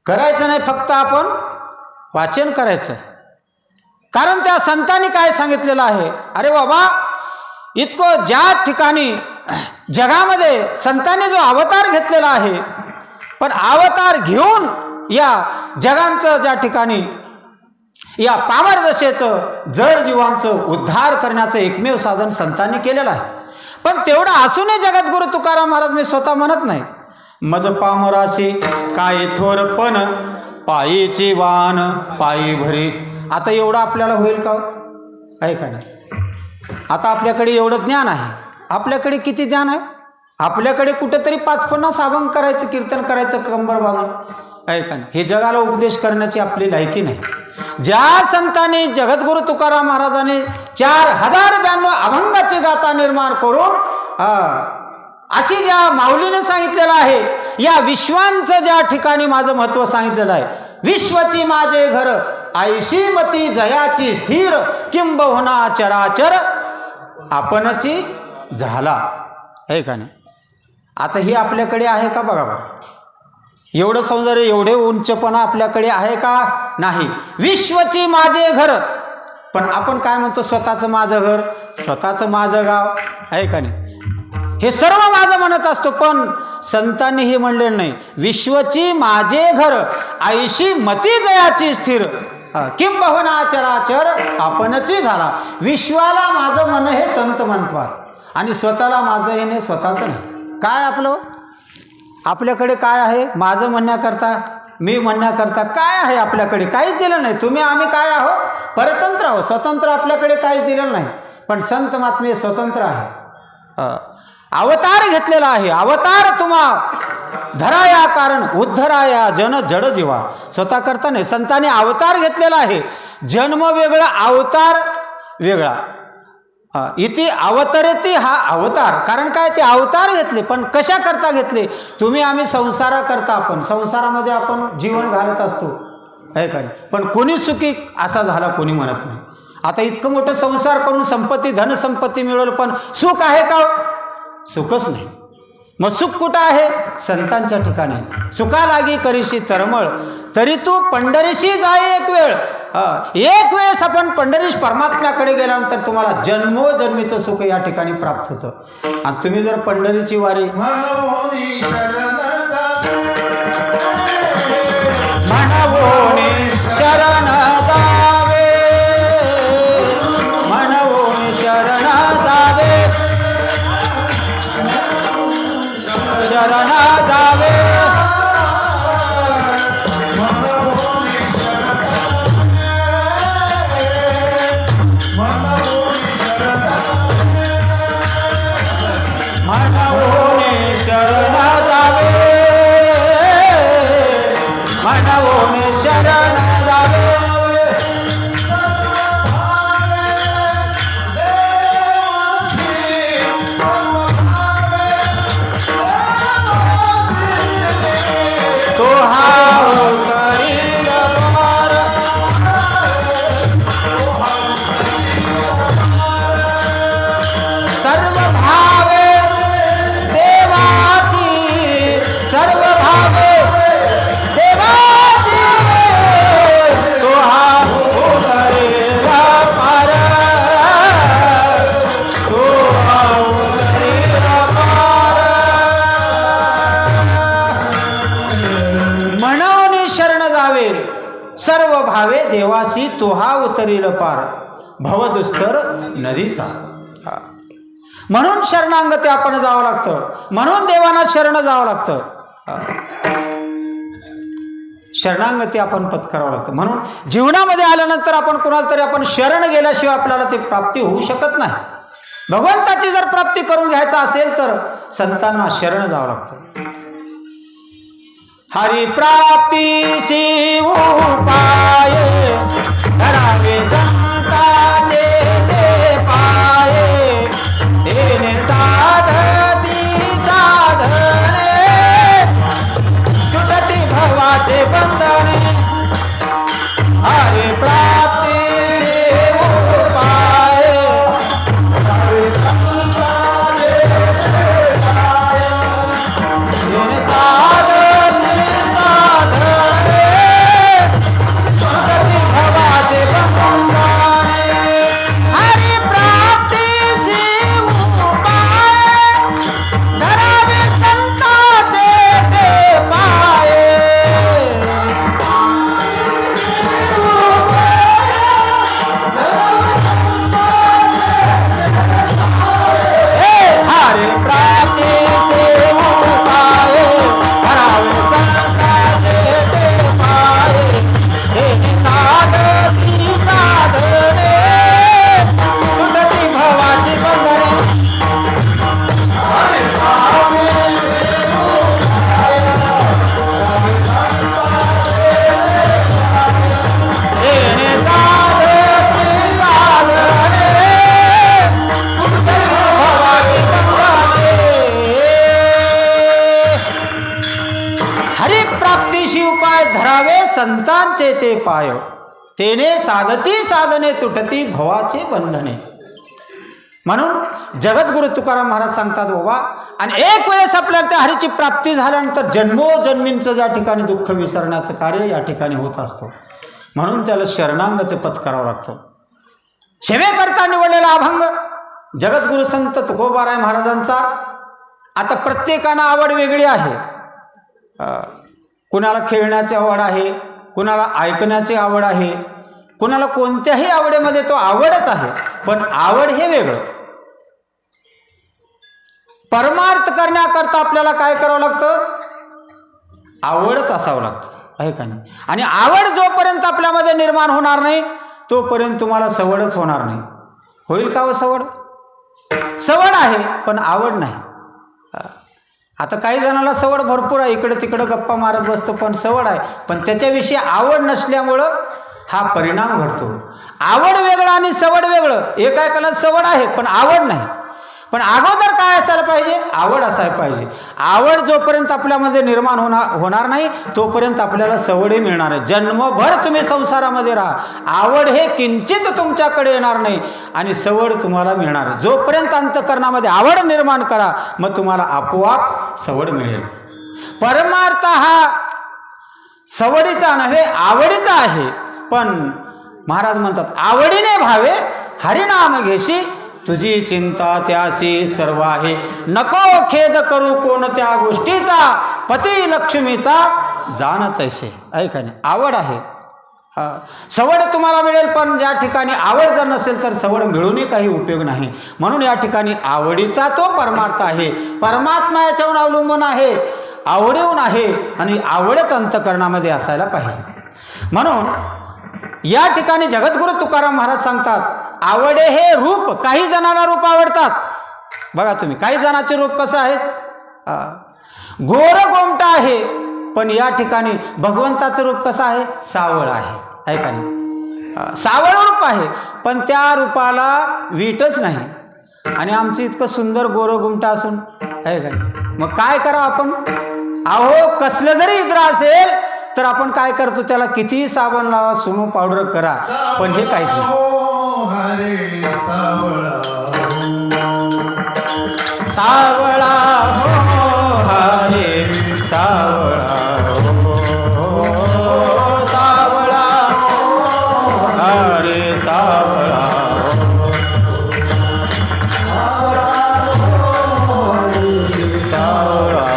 करायचं नाही फक्त आपण वाचन करायचं. कारण त्या संतांनी काय सांगितलेलं आहे, अरे बाबा इतकं ज्या ठिकाणी जगामध्ये संतांनी जो अवतार घेतलेला आहे, पण अवतार घेऊन या जगांचं ज्या ठिकाणी या पामरदशेचं जड जीवांचं उद्धार करण्याचं एकमेव साधन संतांनी केलेलं आहे. पण तेवढं असूनही जगद्गुरु तुकाराम महाराज मी स्वतः म्हणत नाही, मज पामराशी काय थोरपण पायीची वान पायी भरी. आता एवढं आपल्याला होईल का? आहे का नाही? आता आपल्याकडे एवढं ज्ञान आहे, आपल्याकडे किती ज्ञान आहे? आपल्याकडे कुठेतरी 550 अभंग करायचं, कीर्तन करायचं कंबर बांधून, आहे का नाही? हे जगाला उपदेश करण्याची आपली लायकी नाही. ज्या संतांनी जगद्गुरु तुकाराम महाराजांनी 4092 अभंगाची गाथा निर्माण करून अशी ज्या माऊलीने सांगितलेलं आहे, या विश्वांचं ज्या ठिकाणी माझं महत्त्व सांगितलेलं आहे, विश्वची माझे घर ऐशी मती जयाची स्थिर किंबहुना चराचर आपणची झाला, आहे का नाही? आता ही आपल्याकडे आहे का? बघा बघा, एवढं सौंदर्य, एवढे उंचपणा आपल्याकडे आहे का? नाही. विश्वची माझे घर, पण आपण काय म्हणतो, स्वतःचं माझं घर, स्वतःचं माझं गाव, आहे का नाही? हे सर्व माझं म्हणत असतो. पण संतांनी हे म्हणलेलं नाही, विश्वची माझे घर ऐशी मती जयाची स्थिर किंबहुना चराचर आपणची झाला. विश्वाला माझं मन हे संत म्हणतात आणि स्वतःला माझं हे नाही, स्वतःचं नाही. काय आपलं, आपल्याकडे काय आहे? माझं म्हणण्याकरता, मी म्हणण्याकरता काय आहे आपल्याकडे? काहीच दिलं नाही. तुम्ही आम्ही काय आहोत? परतंत्र आहोत, स्वतंत्र आपल्याकडे काहीच दिलं नाही. पण संत महात्मे स्वतंत्र आहे, अवतार घेतलेला आहे. अवतार तुम्हा धराया कारण उद्धराया जन जड जीवा. स्वतः करता नाही, संतांनी अवतार घेतलेला आहे. जन्म वेगळा, अवतार वेगळा. इति अवतरती हा अवतार. कारण काय, ते अवतार घेतले, पण कशा करता घेतले? तुम्ही आम्ही संसाराकरता, आपण संसारामध्ये आपण जीवन घालत असतो, आहे का? पण कोणी सुखी असा झाला कोणी म्हणत नाही. आता इतकं मोठं संसार करून संपत्ती, धनसंपत्ती मिळवलं, पण सुख आहे का? सुखच नाही. मग सुख कुठं आहे? संतांच्या ठिकाणी. सुखा लागी करीशी तरमळ तरी तू पंढरीशी जाय एक वेळ. एक वेळेस आपण पंढरीश परमात्म्याकडे गेल्यानंतर तुम्हाला जन्मोजन्मीचं सुख या ठिकाणी प्राप्त होतं. आणि तुम्ही जर पंढरीची वारी मनोनी शरण जावे, मनवोनी शरण जावे, शरण जावे, मनवोनी शरण जावे, भावे सर्व भावे देवासी तुहा उतरील पार भवदुस्तर नदीचा. म्हणून शरणांगती आपण जावं लागतं, म्हणून देवांना शरण जावं लागतं, शरणांगती आपण पत्करावं लागतं. म्हणून जीवनामध्ये आल्यानंतर आपण कोणाला तरी आपण शरण गेल्याशिवाय आपल्याला ती प्राप्ती होऊ शकत नाही. भगवंताची जर प्राप्ती करून घ्यायचं असेल तर संतांना शरण जावं लागतं. हरी प्राप्तीसी उपाय धरावे संताचे ते पाये तेने साधती साधने तुटती भवाचे बंधने. हरी प्राप्तीसी उपाय धरावे संताचे ते पाये तेने साधती संतांचे ते पाय तेने साधती साधने तुटती भवाचे बंधने. म्हणून जगद्गुरु तुकाराम महाराज सांगतात बाबा, आणि एक वेळेस आपल्याला त्या हरीची प्राप्ती झाल्यानंतर जन्मोजन्मींचं ज्या ठिकाणी दुःख विसरण्याचं कार्य या ठिकाणी होत असतो. म्हणून त्याला शरणांगती पत्करावं लागतं. सेवेकरता निवडलेला अभंग जगद्गुरु संत तुकोबाराय महाराजांचा. आता प्रत्येकानं आवड वेगळी आहे. कुणाला खेळण्याची आवड आहे, कुणाला ऐकण्याची आवड आहे, कुणाला कोणत्याही आवडीमध्ये तो आवडच आहे. पण आवड हे वेगळं. परमार्थ करण्याकरता आपल्याला काय करावं लागतं? आवडच असावं लागतं, आहे का नाही? आणि आवड जोपर्यंत आपल्यामध्ये निर्माण होणार नाही तोपर्यंत तुम्हाला सवडच होणार नाही. होईल का हो सवड? सवड आहे पण आवड नाही. आता काही जणाला सवड भरपूर आहे, इकडे तिकडे गप्पा मारत बसतो, पण सवड आहे पण त्याच्याविषयी आवड नसल्यामुळं हा परिणाम घडतो. आवड वेगळं आणि सवड वेगळं. एकाला सवड आहे पण आवड नाही. पण अगोदर काय असायला पाहिजे? आवड असायला पाहिजे. आवड जोपर्यंत आपल्यामध्ये निर्माण होणार नाही तोपर्यंत आपल्याला सवडही मिळणार आहे. जन्मभर तुम्ही संसारामध्ये राहा, आवड हे किंचित तुमच्याकडे येणार नाही आणि सवड तुम्हाला मिळणार आहे. जोपर्यंत अंतःकरणामध्ये आवड निर्माण करा मग तुम्हाला आपोआप सवड मिळेल. परमार्थ हा सवडीचा नव्हे आवडीचा आहे. पण महाराज म्हणतात आवडीने भावे हरिनाम घेशी तुझी चिंता त्यासी सर्व आहे. नको खेद करू कोणत्या गोष्टीचा पती लक्ष्मीचा जाणत असे. ऐका नाही, आवड आहे. सवड तुम्हाला मिळेल पण ज्या ठिकाणी आवड जर नसेल तर सवड मिळूनही काही उपयोग नाही. म्हणून या ठिकाणी आवडीचा तो परमार्थ आहे. परमात्मा याच्यावर अवलंबून आहे, आवडीहून आहे आणि आवडच अंतःकरणामध्ये असायला पाहिजे. म्हणून या ठिकाणी जगद्गुरु तुकाराम महाराज सांगतात आवडे हे रूप. काही जणांना रूप आवडतात. बघा तुम्ही, काही जणांचे रूप कसं आहे? गोर गोमटा आहे. पण या ठिकाणी भगवंताचं रूप कसं आहे? सावळ आहे. ऐका नाही, सावळ रूप आहे पण त्या रूपाला वीटच नाही. आणि आमचं इतकं सुंदर गोर गोमटा असून आहे का? मग काय करा आपण? अहो कसलं जरी इद्र असेल तर आपण काय करतो? त्याला कितीही साबण लावा, सुमो पावडर करा, पण हे काहीच नाही. हरे सावळा हो हरे सावळा हो सावळा हरे सावळा सावळा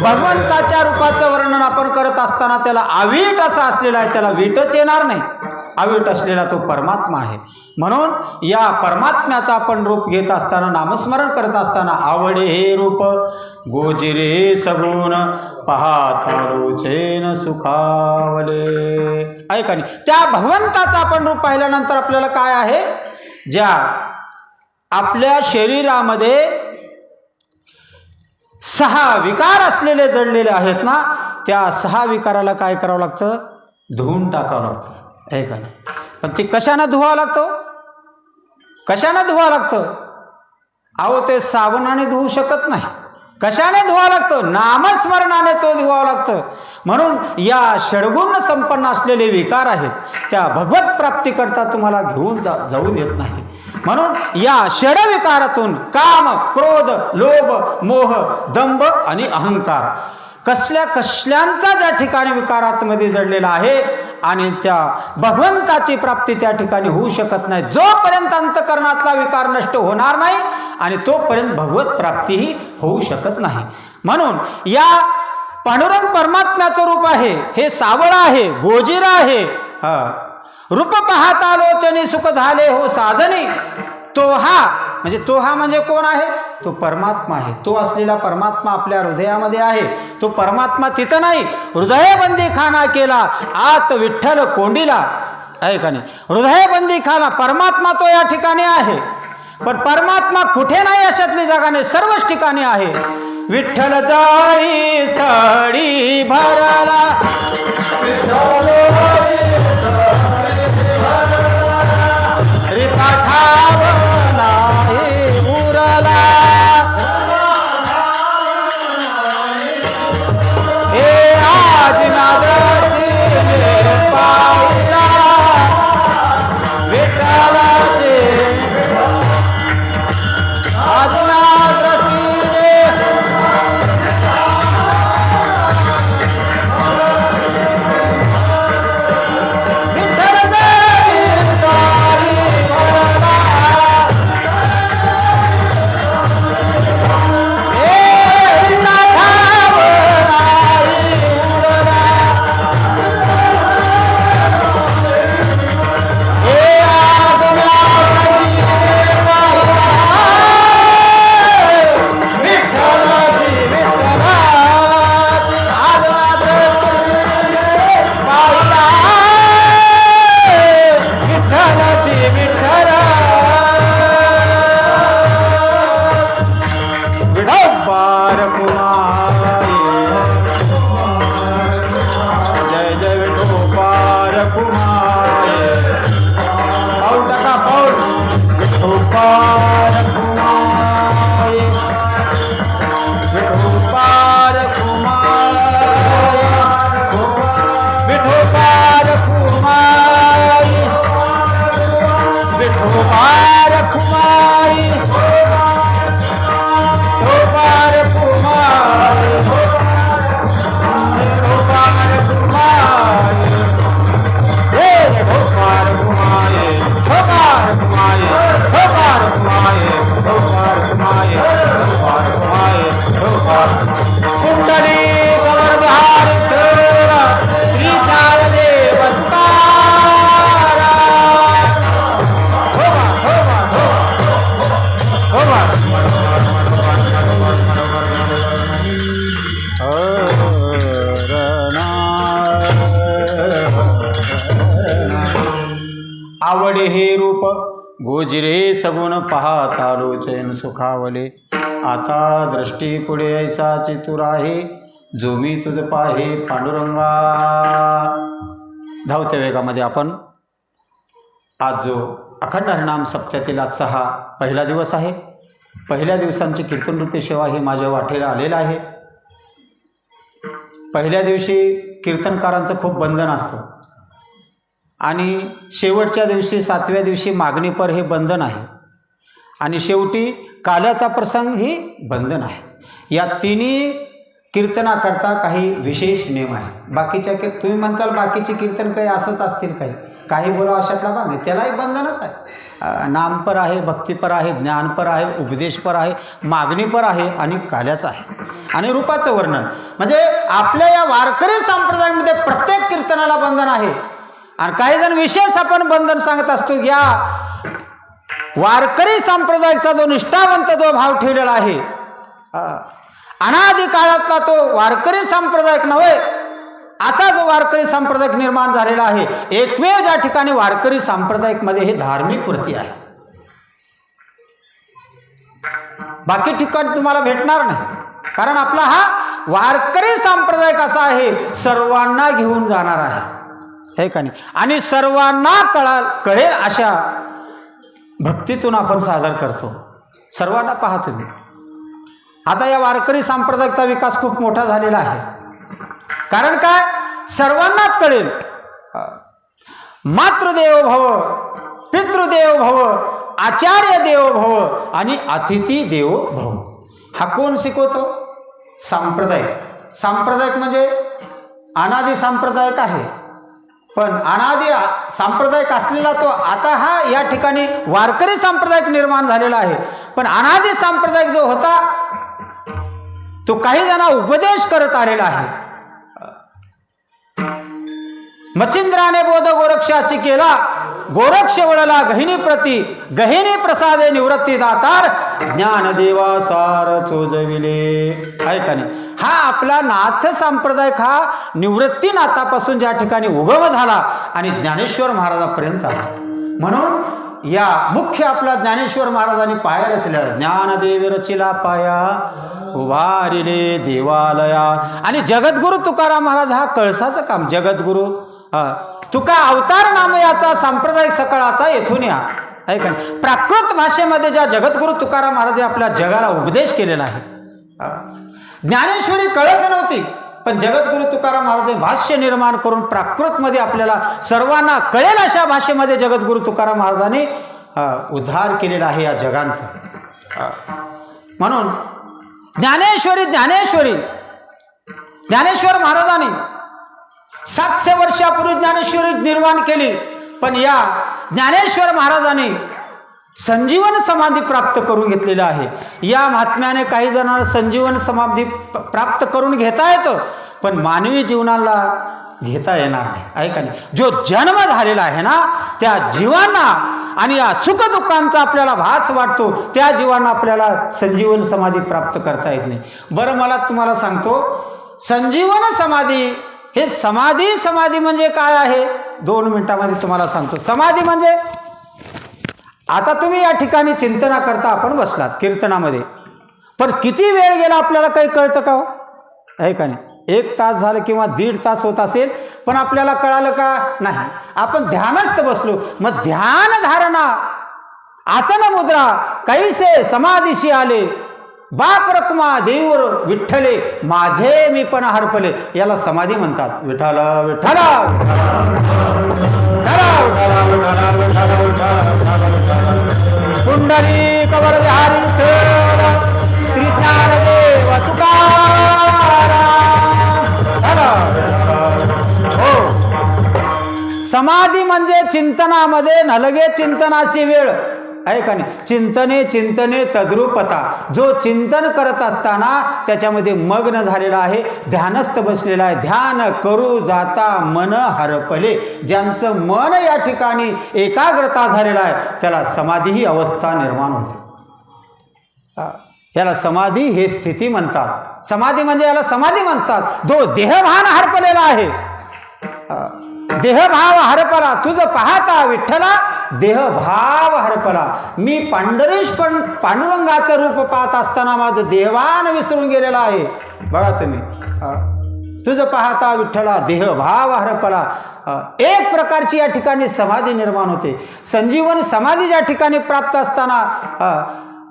भगवंताच्या रूपाचं वर्णन आपण करत असताना त्याला अवीट असा असलेला आहे, त्याला वीटच येणार नाही, अवीट असलेला तो परमात्मा आहे. म्हणून या परमात्म्याचं आपण रूप घेत असताना, नामस्मरण करत असताना, आवडे हे रूप गोजिरे सगुण पाहता रुचेन सुखावले. ऐका नाही, त्या भगवंताचं आपण रूप पाहिल्यानंतर आपल्याला काय आहे, ज्या आपल्या शरीरामध्ये 6 विकार असलेले जडलेले आहेत ना, त्या 6 विकाराला काय करावं लागतं, धुवून टाकावं लागतं. आहे का नाही? पण ते कशानं धुवावं लागतं, कशानं धुवावं लागतं? अहो ते साबणाने धुवू शकत नाही. कशाने धुवावं लागतं, नामस्मरणाने तो धुवावं लागतं. म्हणून या षडगुण संपन्न असलेले विकार आहेत, त्या भगवत प्राप्तीकरता तुम्हाला घेऊन जाऊ देत नाही. म्हणून या षडविकारातून काम, क्रोध, लोभ, मोह, दंभ आणि अहंकार कसल्यांचा ज्या ठिकाणी विकारातमध्ये जडलेला आहे, आणि त्या भगवंताची प्राप्ती त्या ठिकाणी होऊ शकत नाही. जोपर्यंत अंतकरणातला विकार नष्ट होणार नाही आणि तोपर्यंत भगवत प्राप्तीही होऊ शकत नाही. म्हणून या पांडुरंग परमात्म्याचं रूप आहे, हे सावळ आहे, गोजीर आहे. रूप पाहता लोचनी सुख झाले हो साजनी. तोहा म्हणजे कोण आहे, तो परमात्मा आहे. तो असलेला परमात्मा आपल्या हृदयामध्ये आहे. तो परमात्मा तिथं नाही, हृदयबंदी खाना केला आत विठ्ठल कोंडीला. आहे का नाही? हृदयबंदी खाना परमात्मा तो या ठिकाणी आहे, पण परमात्मा कुठे नाही अशातली जागा नाही, सर्वच ठिकाणी आहे. विठ्ठल जाळी स्थळी भरला, आवडे हे रूप गोजिरे सगुण पाहता लोचन सुखावले. आता दृष्टी पुढे ऐसा चितुर आहे, जो मी तुझ पाहे पांडुरंगा. धावत्या वेगामध्ये आपण आज जो अखंड हरिनाम सप्त्यातील आजचा हा पहिला दिवस आहे. पहिल्या दिवसांची कीर्तनरूपी सेवा ही माझ्या वाटेला आलेला आहे. पहिल्या दिवशी कीर्तनकारांचं खूप बंधन असतं आणि शेवटच्या दिवशी 7व्या दिवशी मागणीपर हे बंधन आहे आणि शेवटी काल्याचा प्रसंग ही बंधन आहे. या तिन्ही कीर्तनाकरता काही विशेष नियम आहे. बाकीच्या तुम्ही म्हणताल बाकीचे कीर्तन काही असंच असतील, काही बोला अशातला भाग नाही, त्यालाही बंधनच आहे. नामपर आहे, भक्तीपर आहे, ज्ञानपर आहे, उपदेशपर आहे, मागणीपर आहे आणि काल्याचं आहे आणि रूपाचं वर्णन. म्हणजे आपल्या या वारकरी संप्रदायामध्ये प्रत्येक कीर्तनाला बंधन आहे. आणि काही जण विशेष आपण बंधन सांगत असतो. या वारकरी संप्रदायाचा जो निष्ठावंत जो भाव ठेवलेला आहे, अनादि काळातला तो वारकरी संप्रदाय नव्हे, असा जो वारकरी संप्रदाय निर्माण झालेला आहे, एकमेव ज्या ठिकाणी वारकरी संप्रदायामध्ये हे धार्मिक वृत्ती आहे. बाकी ठिकाणी तुम्हाला भेटणार नाही. कारण आपला हा वारकरी संप्रदाय कसा आहे, सर्वांना घेऊन जाणार आहे, हे का नाही. आणि सर्वांना कळेल अशा भक्तीतून आपण सादर करतो. सर्वांना पहा तुम्ही, आता या वारकरी संप्रदायाचा विकास खूप मोठा झालेला आहे. कारण काय, सर्वांनाच कळेल. मातृदेव भव, पितृदेव भव, आचार्य देव भव आणि अतिथी देव भव. हा कोण शिकवतो? सांप्रदायिक. सांप्रदायिक म्हणजे अनादि सांप्रदायिक आहे, पण अनादि सांप्रदायिक असलेला तो आता हा या ठिकाणी वारकरी संप्रदाय निर्माण झालेला आहे. पण अनादि सांप्रदायिक जो होता तो काही जण उपदेश करत आलेला आहे. मच्छिंद्राने बोध गोरक्षाशी केला, गोरक्ष वळला गहिनी प्रती, गहिनी प्रसादे निवृत्ती दातार, ज्ञानदेवा सार चोजविले. ऐका नाही, हा आपला नाथ संप्रदाय हा निवृत्ती नाथापासून ज्या ठिकाणी उगम झाला आणि ज्ञानेश्वर महाराजापर्यंत आला. म्हणून या मुख्य आपला ज्ञानेश्वर महाराजांनी पाया रचलेला, ज्ञानदेव रचिला पाया उभारिले देवालया. आणि जगद्गुरु तुकाराम महाराज हा कळसाचं काम. जगद्गुरु तुका अवतार नाम याचा सांप्रदायिक सकाळाचा येथून या. ऐका, प्राकृत भाषेमध्ये ज्या जगद्गुरु तुकाराम महाराज आपल्या जगाला उपदेश केलेला आहे. ज्ञानेश्वरी कळत नव्हती, पण जगद्गुरु तुकाराम महाराजांनी भाष्य निर्माण करून प्राकृतमध्ये आपल्याला सर्वांना कळेल अशा भाषेमध्ये जगद्गुरु तुकाराम महाराजांनी उद्धार केलेला आहे या जगांचा. म्हणून ज्ञानेश्वर महाराजांनी 700 वर्षापूर्वी ज्ञानेश्वरी निर्माण केली. पण या ज्ञानेश्वर महाराजांनी संजीवन समाधी प्राप्त करून घेतलेला आहे. या महात्म्याने काही जणांना संजीवन समाधी प्राप्त करून घेता येतं, पण मानवी जीवनाला घेता येणार नाही. ऐका नाही, जो जन्म झालेला आहे ना त्या जीवांना आणि या सुखदुःखांचा आपल्याला भास वाटतो, त्या जीवांना आपल्याला संजीवन समाधी प्राप्त करता येत नाही. बरं, मला तुम्हाला सांगतो, संजीवन समाधी हे समाधी म्हणजे काय आहे, 2 मिनिटांमध्ये तुम्हाला सांगतो. समाधी म्हणजे, आता तुम्ही या ठिकाणी चिंतना करता आपण बसलात कीर्तनामध्ये, पण किती वेळ गेला आपल्याला काही कळतं का हो? आहे का नाही? 1 तास झालं किंवा 1.5 तास होत असेल, पण आपल्याला कळालं का नाही. आपण ध्यानस्थ बसलो. मग ध्यान धारणा आसन मुद्रा कैसे समाधीशी आले, बाप रखमा देऊर विठ्ठले माझे मी पण हरपले, याला समाधी म्हणतात. विठ्ठल विठ्ठल कुंडली कवरधारी श्री ज्ञानदेव तुकाराम. हो, समाधी म्हणजे चिंतनामध्ये नलगे चिंतनाशी वेळ. ऐका नाही, चिंतने तद्रूपता. जो चिंतन करत असताना त्याच्यामध्ये मग्न झालेला आहे, ध्यानस्थ बसलेला आहे. ध्यान करू जाता मन हरपले. ज्यांचं मन या ठिकाणी एकाग्रता झालेला आहे त्याला समाधी ही अवस्था निर्माण होते. याला समाधी हे स्थिती म्हणतात. समाधी म्हणजे याला समाधी म्हणतात. जो देहभान हरपलेला आहे, देहभाव हरपला, तुझं पाहता विठ्ठला देहभाव हरपला. मी पंढरीश पण पांडुरंगाचं रूप पाहत असताना माझं देहभान विसरून गेलेला आहे. बघा तुम्ही, तुझं पाहता विठ्ठला देहभाव हरपला. एक प्रकारची या ठिकाणी समाधी निर्माण होते. संजीवन समाधी ज्या ठिकाणी प्राप्त असताना,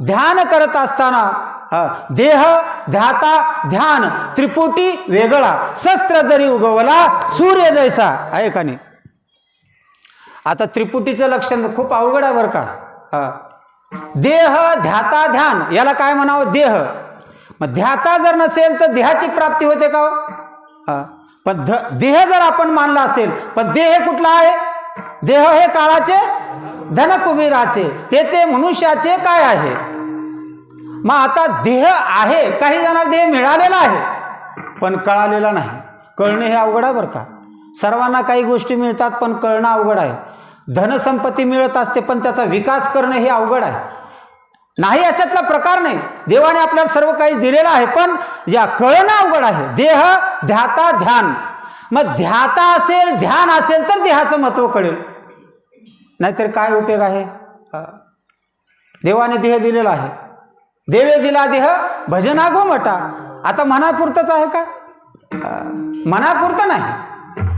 ध्यान करत असताना देह ध्याता ध्यान त्रिपुटी वेगळा, शस्त्र जरी उगवला सूर्य जैसा. आहे का नाही? आता त्रिपुटीचं लक्षण खूप अवघड आहे बरं का. देह ध्याता ध्यान याला काय म्हणावं? देह. मग ध्याता जर नसेल तर देहाची प्राप्ती होते का? पण देह जर आपण मानला असेल, पण देह हे कुठला आहे? देह हे काळाचे धनकुबेराचे, ते मनुष्याचे काय आहे? मग आता देह आहे, काही जणांना देह मिळालेला आहे पण कळालेला नाही. कळणे हे अवघड आहे बरं का. सर्वांना काही गोष्टी मिळतात पण कळणं अवघड आहे. धनसंपत्ती मिळत असते पण त्याचा विकास करणं हे अवघड आहे. नाही अशातला प्रकार नाही. देवाने आपल्याला सर्व काही दिलेलं आहे पण या कळणं अवघड आहे. देह ध्याता ध्यान. मग ध्याता असेल ध्यान असेल तर देहाचं महत्त्व कळेल, नाहीतर काय उपयोग आहे? देवाने देह दिलेला आहे. देवे दिला देह भजना घुमटा. आता मनापुरतंच आहे का? मनापुरतं नाही.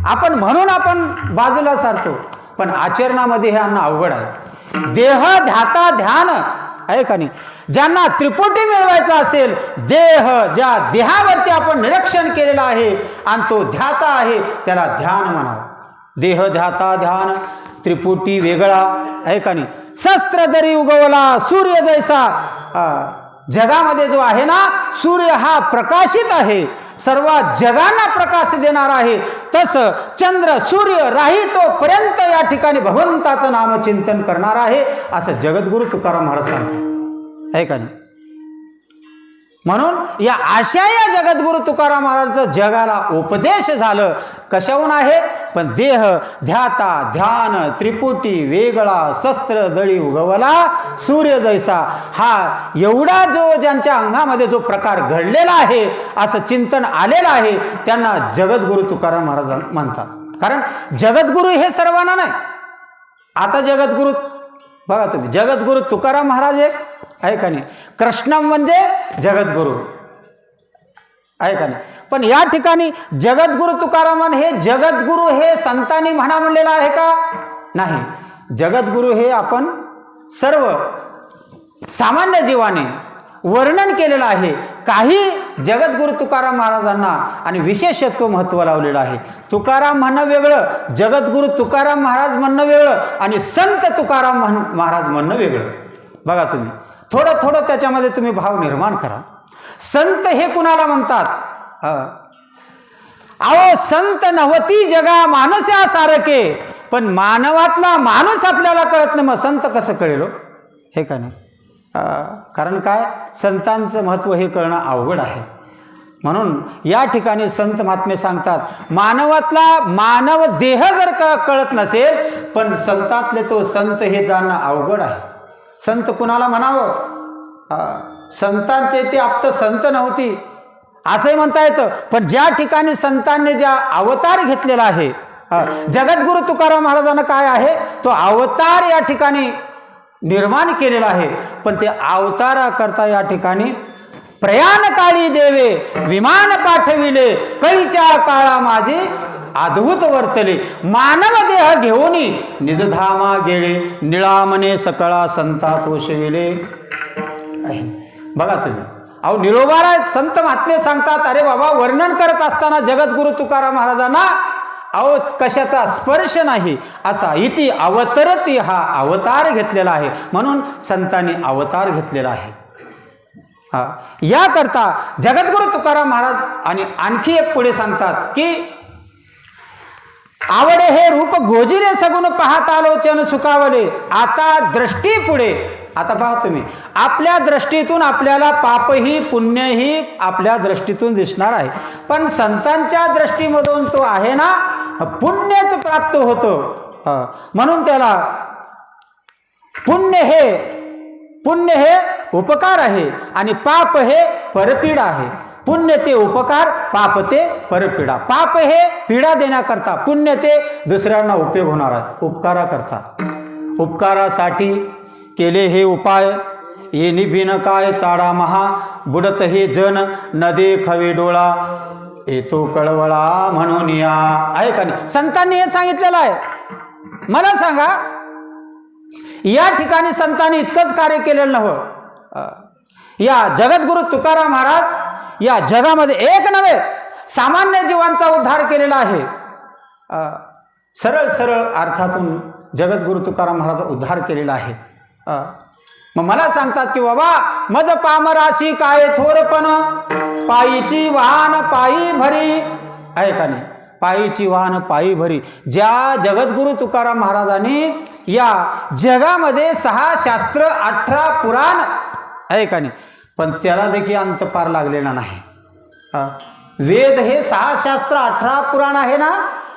आपण म्हणून आपण बाजूला सारतो पण आचरणामध्ये हे आणणं अवघड आहे. देह ध्याता ध्यान आहे का नाही? ज्यांना त्रिपुटी मिळवायचा असेल, देह ज्या देहावरती आपण निरीक्षण केलेलं आहे आणि तो ध्याता आहे त्याला ध्यान म्हणावं. देह ध्याता ध्यान त्रिपुटी वेगळा आहे का नाही? शस्त्र जरी उगवला सूर्य जैसा. जगामध्ये जो आहे ना, सूर्य हा प्रकाशित आहे, सर्व जगांना प्रकाश देणार आहे. तसं चंद्र सूर्य राही तोपर्यंत या ठिकाणी भगवंताचं नामचिंतन करणार आहे असं जगद्गुरु तुकाराम महाराज सांगतात आहे का नाही? म्हणून या या जगद्गुरु तुकाराम महाराजांचं जगाला उपदेश झालं. कशाहून आहे? पण देह ध्याता ध्यान त्रिपुटी वेगळा शस्त्र दळी उगवला सूर्य जैसा. हा एवढा जो ज्यांच्या अंगामध्ये जो प्रकार घडलेला आहे असं चिंतन आलेलं आहे त्यांना जगद्गुरु तुकाराम महाराज म्हणतात. कारण जगद्गुरु हे सर्वांना नाही. आता जगद्गुरु बघा तुम्ही, जगद्गुरु तुकाराम महाराज एक आहे का नाही? कृष्ण म्हणजे जगद्गुरु आहे का नाही? पण या ठिकाणी जगद्गुरु तुकारामन हे जगद्गुरु हे संतांनी म्हणलेलं आहे का? नाही. जगद्गुरु हे आपण सर्व सामान्य जीवाने वर्णन केलेलं आहे. काही जगद्गुरु तुकाराम महाराजांना आणि विशेषत्व महत्त्व लावलेलं आहे. तुकाराम म्हणणं वेगळं, जगद्गुरु तुकाराम महाराज म्हणणं वेगळं आणि संत तुकाराम महाराज म्हणणं वेगळं. बघा तुम्ही, थोडं थोडं त्याच्यामध्ये तुम्ही भाव निर्माण करा. संत हे कुणाला म्हणतात? अहो संत नव्हती जगा माणसा सारखे. पण मानवातला माणूस आपल्याला कळत नाही, मग संत कसं कळेल हे का नाही? कारण काय, संतांचं महत्त्व हे कळणं अवघड आहे. म्हणून या ठिकाणी संत महात्मे सांगतात मानवातला मानव देह जर का कळत नसेल पण संतातले तो संत हे जाणणं अवघड आहे. संत कुणाला म्हणावं? संतांचे ते आप्त संत नव्हती असंही म्हणता येतं. पण ज्या ठिकाणी संतांनी ज्या अवतार घेतलेला आहे, जगद्गुरु तुकाराम महाराजांना काय आहे? तो अवतार या ठिकाणी निर्माण केलेला आहे. पण ते अवताराकरता या ठिकाणी प्रयाण काळी देवे विमान पाठविले, कळीच्या काळा माझे अद्भुत वर्तले, मानव देह घेऊन निजधामा गेले, निळामने सकळा संता तोषविले. बघा तुम्ही, अहो निरोबारा संत महात्मे सांगतात, अरे बाबा वर्णन करत असताना जगद्गुरु तुकाराम महाराजांना अहो कशाचा स्पर्श नाही असा इति अवतरती हा अवतार घेतलेला आहे. म्हणून संतांनी अवतार घेतलेला आहे. याकरता जगद्गुरु तुकाराम महाराज आणि आणखी एक पुढे सांगतात की आवडे हे रूप गोजिरे सगुण पाहत आलोचन सुखावले, आता दृष्टी पुढे. आता पहा तुम्ही, आपल्या दृष्टीतून आपल्याला पापही पुण्यही आपल्या दृष्टीतून दिसणार आहे. पण संतांच्या दृष्टीमधून तो आहे ना पुण्यच प्राप्त होतं. म्हणून त्याला पुण्य हे उपकार आहे आणि पाप हे परपीडा आहे. पुण्य ते उपकार, पाप ते परपीडा. पाप हे पीडा देण्याकरता, पुण्य ते दुसऱ्यांना उपयोग होणार आहे उपकाराकरता. उपकारासाठी केले हे उपाय ये निभिन काय चाडा महा, बुडत हे जन न देखवे डोळा, येतो कळवळा म्हणून या. आहे का नाही? संतांनी हे सांगितलेलं आहे. मला सांगा, या ठिकाणी संतांनी इतकंच कार्य केलेलं नव्हतं. या जगद्गुरु तुकाराम महाराज या जगामध्ये एक नव्हे सामान्य जीवांचा उद्धार केलेला आहे. सरळ सरळ अर्थातून जगद्गुरु तुकाराम महाराजांचा उद्धार केलेला आहे. मग मला सांगतात की बाबा मज पामराशी काय थोरपण, पायीची वाहन पायी भरी, आहे का नाही, पायीची वाहन पायी भरी. ज्या जगद्गुरु तुकाराम महाराजांनी या जगामध्ये 6 शास्त्र 18 पुराण, आहे का नाही, पण त्याला देखील अंत पार लागलेला नाही. वेद हे 6 शास्त्र 18 पुराण आहे ना,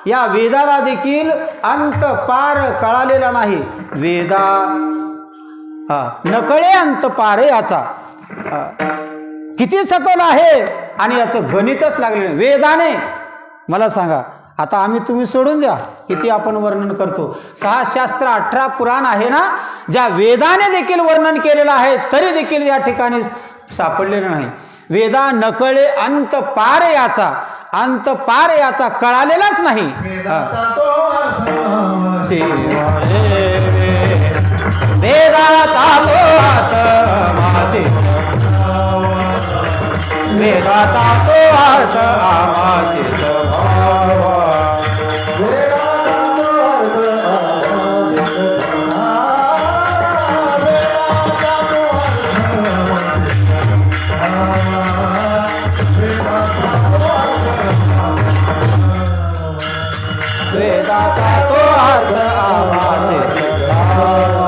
या वेदाला देखील अंत पार कळालेला नाही. वेदा नकळे अंत पार याचा किती सखोल आहे आणि याचं गणितच लागले नाही वेदाने. मला सांगा आता आम्ही तुम्ही सोडून द्या किती आपण वर्णन करतो. 6 शास्त्र 18 पुराण आहे ना, ज्या वेदाने देखील वर्णन केलेलं आहे तरी देखील या ठिकाणी सापडलेलं नाही. वेदा नकळे अंत पार याचा, अंत पार याचा कळालेलाच नाही. वेदाचा तो अर्थ मासे. वेदाचा तो अर्थ मासे, वेदाचा तो अर्थ आमासे स्वभाव. वेदाचा तो अर्थ आमासे स्वभाव,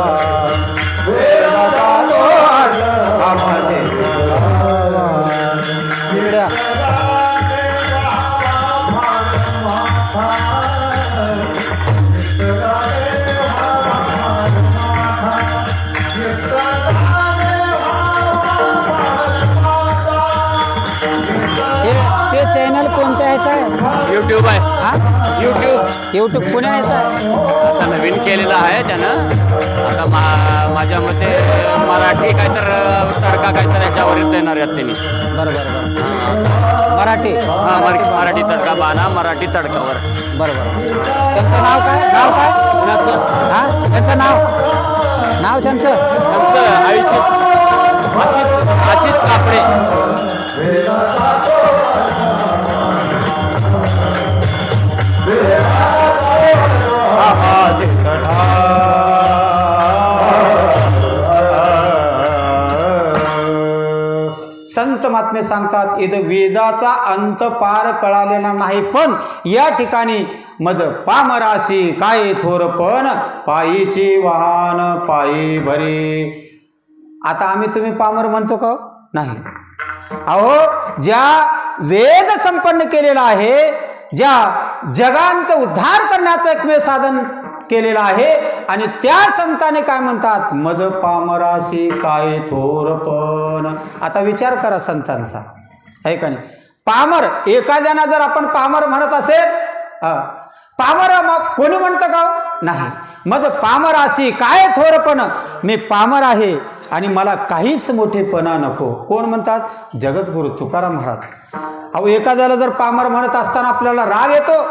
वेदाचा तो अर्थ आमासे स्वभाव. ते चॅनल कोणत्या ह्याचं आहे? यूट्यूब आहे. हा यूट्यूब पुण्या ह्याचं आहे? आता नवीन केलेलं आहे त्यानं. आता माझ्या मते मराठी काहीतर तडका काहीतर याच्यावर येणार आहेत त्यांनी. बरोबर मराठी मराठी तडका बाणा मराठी तडकावर. बरोबर. त्यांचं नाव काय? नाव काय? हा त्यांचं नाव त्यांचं आशिष कापडे. संत महात्मे सांगतात इथं वेदाचा अंत पार कळालेला नाही, पण या ठिकाणी मज पामराशी काय थोरपण, पायीची वाहन पायी भरी. आता आम्ही तुम्ही पामर म्हणतो का? नाही. अहो ज्या वेद संपन्न केलेला आहे, ज्या जगांचा उद्धार करण्याचं एकमेव साधन केलेलं आहे, आणि त्या संताने काय म्हणतात, मज पामराशी काय थोरपण. आता विचार करा संतांचा, आहे का नाही. पामर एखाद्याना जर आपण पामर म्हणत असेल, पामर मग कोणी म्हणतं का? नाही. मज पामराशी काय थोरपण, मी पामर आहे आणि मला काहीच मोठेपणा नको. कोण म्हणतात? जगद्गुरु तुकाराम महाराज. अहो एखाद्याला जर पामर म्हणत असताना आपल्याला राग येतो.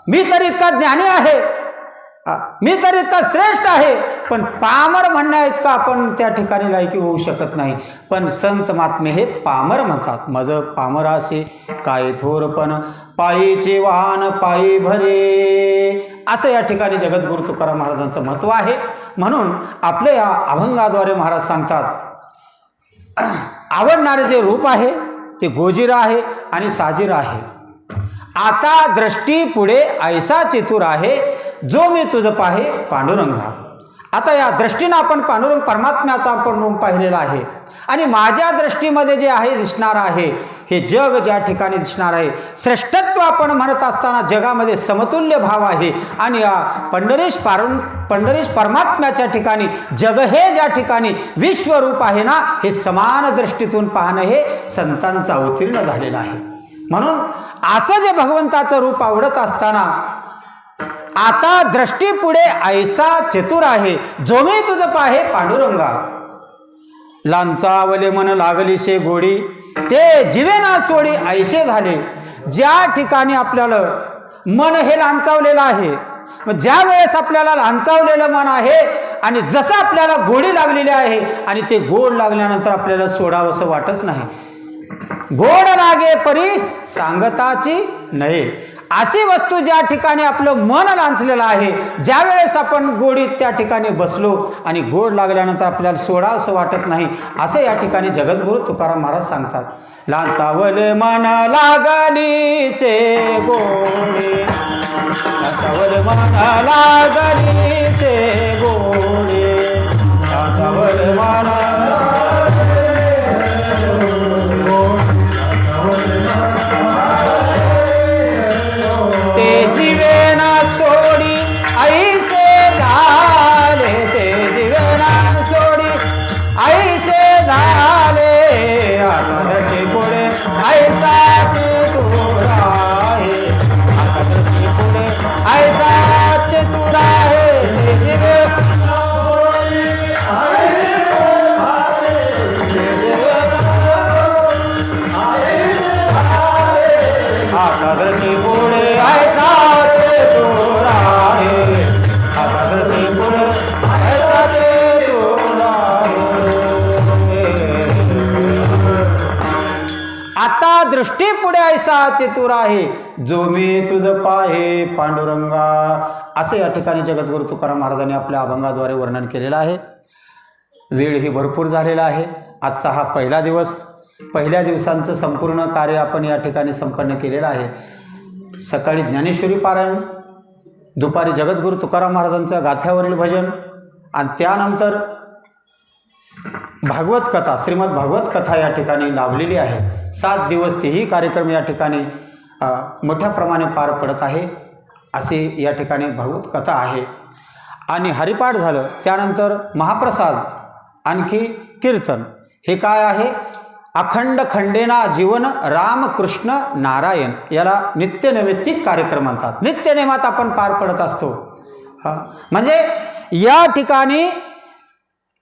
मी तर इतका ज्ञानी आहे, मी तर इतका श्रेष्ठ आहे, पण पामर म्हणण्या इतका आपण त्या ठिकाणी लायकी होऊ शकत नाही. पण संत महात्मे हे पामर म्हणतात. मज पामराशी काय थोरपण, पायीचे वाहन पायी भरे, असं या ठिकाणी जगद्गुरु तुकाराम महाराजांचं महत्त्व आहे. म्हणून आपल्या या अभंगाद्वारे महाराज सांगतात, आवडणारे जे रूप आहे ते गोजिरा आहे आणि साजिरा आहे. आता दृष्टी पुढे ऐसा चेतुर आहे, जो मी तुझ पाहे पांडुरंगा. आता या दृष्टीनं आपण पांडुरंग परमात्म्याचा आपण रूप पाहिलेला आहे, आणि माझ्या दृष्टीमध्ये जे आहे दिसणार आहे, हे जग ज्या ठिकाणी दिसणार आहे, श्रेष्ठत्व आपण म्हणत असताना जगामध्ये समतुल्य भाव आहे. आणि या पंढरीश परमात्म्याच्या ठिकाणी जग हे ज्या ठिकाणी विश्वरूप आहे ना, हे समान दृष्टीतून पाहणं हे संतांचं अवतीर्ण झालेलं आहे. म्हणून असं जे भगवंताचं रूप आवडत असताना, आता दृष्टी पुढे ऐसा चतुर आहे, जो मी तुझ पाहे पांडुरंगा. लांचावले मन लागलीशे गोडी, ते जीवे ना सोडी ऐसे झाले. ज्या ठिकाणी आपल्याला मन हे लांचावलेलं आहे, मग ज्या वेळेस आपल्याला लांचावलेलं मन आहे आणि जसं आपल्याला गोडी लागलेली आहे, आणि ते गोड लागल्यानंतर आपल्याला सोडावंसं वाटच नाही. गोड लागे परी सांगताची नये. अशी वस्तू ज्या ठिकाणी आपलं मन लांचलेलं आहे, ज्या वेळेस आपण गोडीत त्या ठिकाणी बसलो आणि गोड लागल्यानंतर आपल्याला सोडावं असं वाटत नाही, असं या ठिकाणी जगद्गुरु तुकाराम महाराज सांगतात. लांचावले मन लागलीचे गोडे, लांचावले मन लागलीचे गोडे, लांचावले मन ते जीवेना सोडी ऐसे झाले, ते जीवेना सोडी ऐसे झाले, आकाशाचे पुढे ऐसाचे तुरा आहे, आकाशाचे पुढे ऐसाचे तुरा आहे, ते जीवे आकाशाचे पुढे ऐसाचे तुरा आहे, आकाशाचे पुढे ऐसाचे तुरा आहे. आता दृष्टी पुढे ऐसा चतुर आहे, जो मी तुझ पाहे पांडुरंगा, असे या ठिकाणी जगद्गुरु तुकाराम महाराजांनी आपल्या अभंगाद्वारे वर्णन केलेलं आहे. वेळही भरपूर झालेला आहे. आजचा हा पहिला दिवस, पहिल्या दिवसांचं संपूर्ण कार्य आपण या ठिकाणी संपन्न केलेलं आहे. सकाळी ज्ञानेश्वरी पारायण, दुपारी जगद्गुरु तुकाराम महाराजांच्या गाथ्यावरील भजन आणि त्यानंतर भागवत कथा, श्रीमद भागवत कथा या ठिकाणी लाभलेली आहे. 7 दिवस तेही कार्यक्रम या ठिकाणी मोठ्या प्रमाणे पार पडत आहे. असे या ठिकाणी भागवत कथा आहे. आणि हरिपाठ झालं, त्यानंतर महाप्रसाद, आणखी कीर्तन. हे काय आहे? अखंड खंडेना जीवन रामकृष्ण नारायण, याला नित्यनैमित्तिक कार्यक्रम म्हणतात. नित्यनेमात आपण पार पडत असतो. म्हणजे या ठिकाणी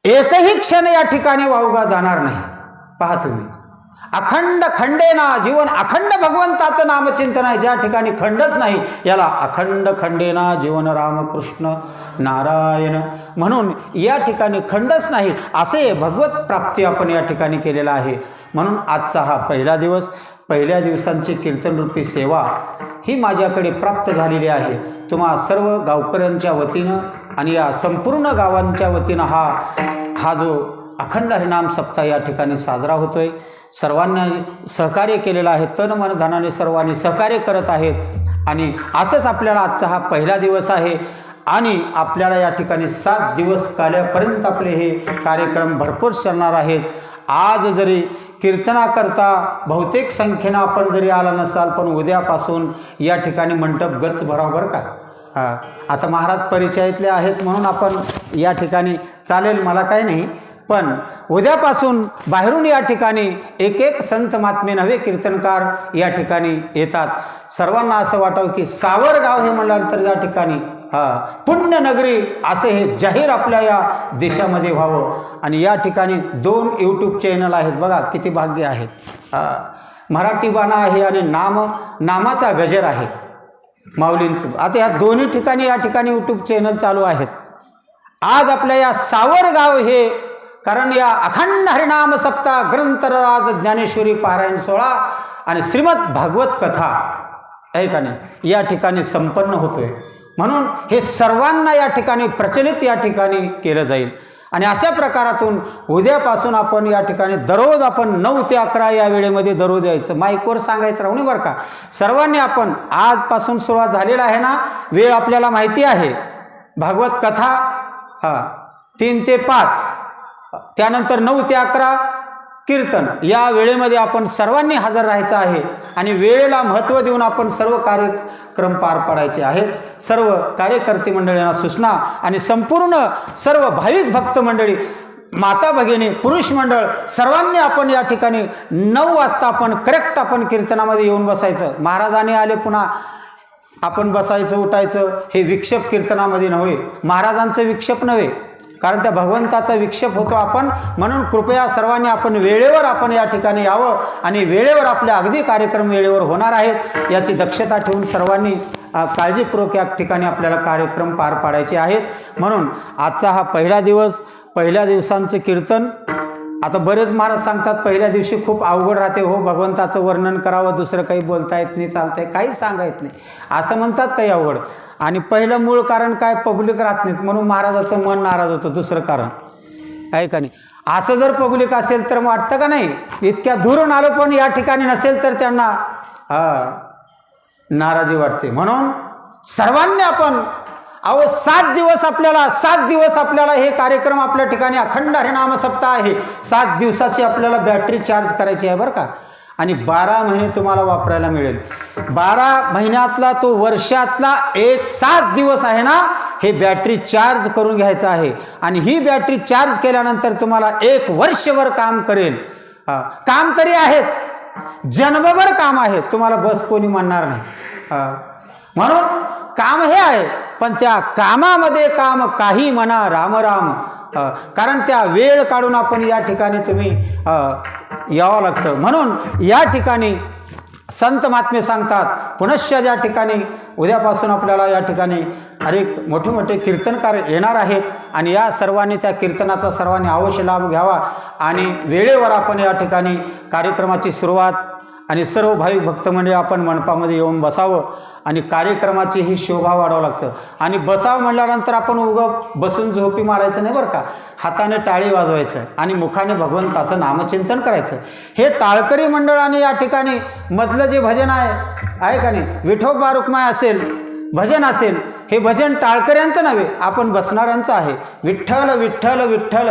एकही क्षण या ठिकाणी वावगा जाणार नाही. पहा तुम्ही, अखंड खंडेना जीवन, अखंड भगवंताचं नामचिंतन आहे. ज्या ठिकाणी खंडच नाही, याला अखंड खंडेना जीवन रामकृष्ण नारायण. म्हणून या ठिकाणी खंडच नाही, असे भगवत प्राप्ती आपण या ठिकाणी केलेला आहे. म्हणून आजचा हा पहिला दिवस, पहिल्या दिवसांची कीर्तनरूपी सेवा ही माझ्याकडे प्राप्त झालेली आहे. तुम्हा सर्व गावकऱ्यांच्या वतीनं आणि या संपूर्ण गावांच्या वतीनं हा जो अखंड हरिनाम सप्ताह या ठिकाणी साजरा होतोय. सर्वांनी सहकार्य केलेलं आहे. तन मन धनाने सर्वांनी सहकार्य करत आहेत. आणि असंच आपल्याला आजचा हा पहिला दिवस आहे आणि आपल्याला या ठिकाणी 7 दिवस काल्यापर्यंत आपले हे कार्यक्रम भरपूर चालणार आहेत. आज जरी कीर्तनाकरता बहुतेक संख्येनं आपण जरी आला नसाल, पण उद्यापासून या ठिकाणी मंडप गच्च भराव बरं का. आता महाराज परिचयातले आहेत म्हणून आपण या ठिकाणी चालेल, मला काही नाही. पण उद्यापासून बाहेरून या ठिकाणी एक संत महात्मे नवे कीर्तनकार या ठिकाणी येतात. सर्वांना असं वाटावं की सावरगाव हे म्हटल्यानंतर या ठिकाणी पुण्यनगरी असे हे जाहीर आपल्या या देशामध्ये व्हावं. आणि या ठिकाणी 2 यूट्यूब चॅनल आहेत. बघा किती भाग्य आहेत. मराठी बाणा आहे आणि नामाचा गजर आहे माऊलींचं. आता या दोन्ही ठिकाणी या ठिकाणी यूट्यूब चॅनल चालू आहेत. आज आपल्या या सावरगाव हे, कारण या अखंड हरिनाम सप्ताह, ग्रंथराज, ज्ञानेश्वरी पारायण सोहळा आणि श्रीमद भागवत कथा आहे का नाही, या ठिकाणी संपन्न होतोय. म्हणून हे सर्वांना या ठिकाणी प्रचलित या ठिकाणी केलं जाईल. आणि अशा प्रकारातून उद्यापासून आपण या ठिकाणी दररोज आपण 9 ते 11 या वेळेमध्ये दररोज यायचं. माईकवर सांगायचं राहून बरं का. सर्वांनी आपण आजपासून सुरुवात झालेला आहे ना, वेळ आपल्याला माहिती आहे. भागवत कथा 3 ते 5, त्यानंतर 9 ते 11 कीर्तन, या वेळेमध्ये आपण सर्वांनी हजर राहायचं आहे. आणि वेळेला महत्त्व देऊन आपण सर्व कार्यक्रम पार पाडायचे आहेत. सर्व कार्यकर्ते मंडळींना सूचना आणि संपूर्ण सर्व भाविक भक्त मंडळी, माता भगिनी, पुरुष मंडळ, सर्वांनी आपण या ठिकाणी 9 वाजता आपण करेक्ट आपण कीर्तनामध्ये येऊन बसायचं. महाराजांनी आले पुन्हा आपण बसायचं उठायचं, हे विक्षेप कीर्तनामध्ये नव्हे, महाराजांचं विक्षेप नव्हे, कारण त्या भगवंताचा विक्षेप होतो आपण. म्हणून कृपया सर्वांनी आपण वेळेवर आपण या ठिकाणी यावं आणि वेळेवर आपले अगदी कार्यक्रम वेळेवर होणार आहेत याची दक्षता ठेवून सर्वांनी काळजीपूर्वक या ठिकाणी आपल्याला कार्यक्रम पार पाडायचे आहेत. म्हणून आजचा हा पहिला दिवस, पहिल्या दिवसांचे कीर्तन आता बरेच महाराज सांगतात पहिल्या दिवशी खूप अवघड राहते हो, भगवंताचं वर्णन करावं, दुसरं काही बोलता येत नाही, चालतंय, काहीच सांगा येत नाही असं म्हणतात काही अवघड. आणि पहिलं मूळ कारण काय, पब्लिक राहत नाहीत म्हणून महाराजाचं मन नाराज होतं, दुसरं कारण आहे का नाही. असं जर पब्लिक असेल तर मग वाटतं का नाही इतक्या दुरून आलो पण या ठिकाणी नसेल तर त्यांना नाराजी वाटते. म्हणून सर्वांनी आपण 7 दिवस आपल्याला हे कार्यक्रम आपल्या ठिकाणी अखंड हरिनाम सप्ताह आहे. 7 दिवसाची आपल्याला बॅटरी चार्ज करायची आहे बरं का. आणि 12 महिने तुम्हाला वापरायला मिळेल. 12 महिन्यातला तो वर्षातला 7 दिवस आहे ना, हे बॅटरी चार्ज करून घ्यायचं आहे. आणि ही बॅटरी चार्ज केल्यानंतर तुम्हाला 1 वर्षभर काम करेल. काम तरी आहेच, जन्मभर काम आहे, तुम्हाला बस कोणी म्हणणार नाही. म्हणून काम हे आहे, पण त्या कामामध्ये काम काही म्हणा राम राम. कारण त्या वेळ काढून आपण या ठिकाणी तुम्ही यावं लागतं. म्हणून या ठिकाणी संत महात्मे सांगतात, पुनश्च ज्या ठिकाणी उद्यापासून आपल्याला या ठिकाणी अनेक मोठे मोठे कीर्तनकार येणार आहेत आणि या सर्वांनी त्या कीर्तनाचा सर्वांनी अवश्य लाभ घ्यावा. आणि वेळेवर आपण या ठिकाणी कार्यक्रमाची सुरुवात आणि सर्व भाविक भक्तमंडळी आपण मंडपामध्ये येऊन बसावं आणि कार्यक्रमाची ही शोभा वाढवावं लागतं. आणि बसावं म्हटल्यानंतर आपण उगं बसून झोपी मारायचं नाही बरं का, हाताने टाळी वाजवायचं आणि मुखाने भगवंताचं नामचिंतन करायचं. हे टाळकरी मंडळाने या ठिकाणी मधलं जे भजन आहे का नाही, विठोबा रुक्माई असेल, भजन असेल, हे भजन टाळकऱ्यांचं नव्हे, आपण बसणाऱ्यांचं आहे. विठ्ठल विठ्ठल विठ्ठल,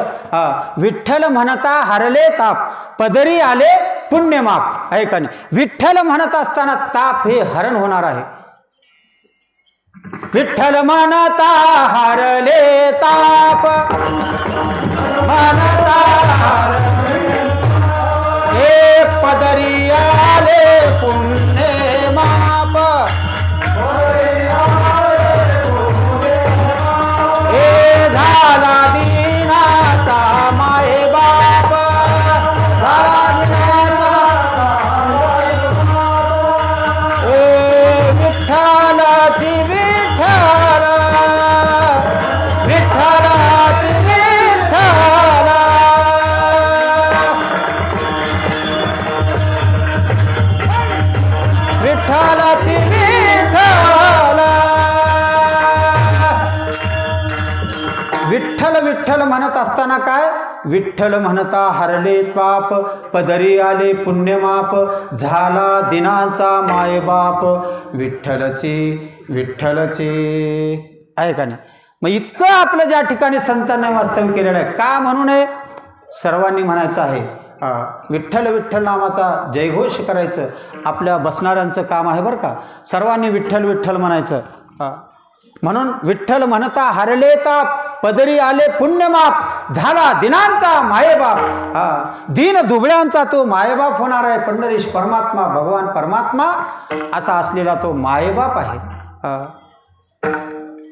विठ्ठल म्हणता हरले ताप, पदरी आले पुण्यमाप, आहे का नाही. विठ्ठल म्हणत असताना ताप हे हरण होणार आहे. विठ्ठल म्हणता हरले ताप, म्हणता हे पदरी आले पुण्यमाप, हे झाला दीनाचा माये बाप, झाला दीनाचा विठ्ठलाची विठ्ठल, विठ्ठलाची विठ्ठल, विठ्ठलाची विठ्ठल. विठ्ठल विठ्ठल म्हणत असताना काय, विठ्ठल म्हणता हरले पाप, पदरी आले पुण्यमाप, झाला दिनाचा मायबाप, विठ्ठलची विठ्ठलची, आहे का नाही. मग इतकं आपलं ज्या ठिकाणी संतांनी वास्तव केलेलं आहे. का म्हणून आहे, सर्वांनी म्हणायचं आहे विठ्ठल विठ्ठल नामाचा जयघोष करायचं. आपल्या बसणाऱ्यांचं काम आहे बरं का, सर्वांनी विठ्ठल विठ्ठल म्हणायचं. म्हणून विठ्ठल म्हणता हरले ताप, पदरी आले पुण्यमाप, झाला दिनांचा मायेबाप. दीन दुबळ्यांचा तो मायेबाप होणार आहे. पंढरीश परमात्मा, भगवान परमात्मा असा असलेला तो मायेबाप आहे.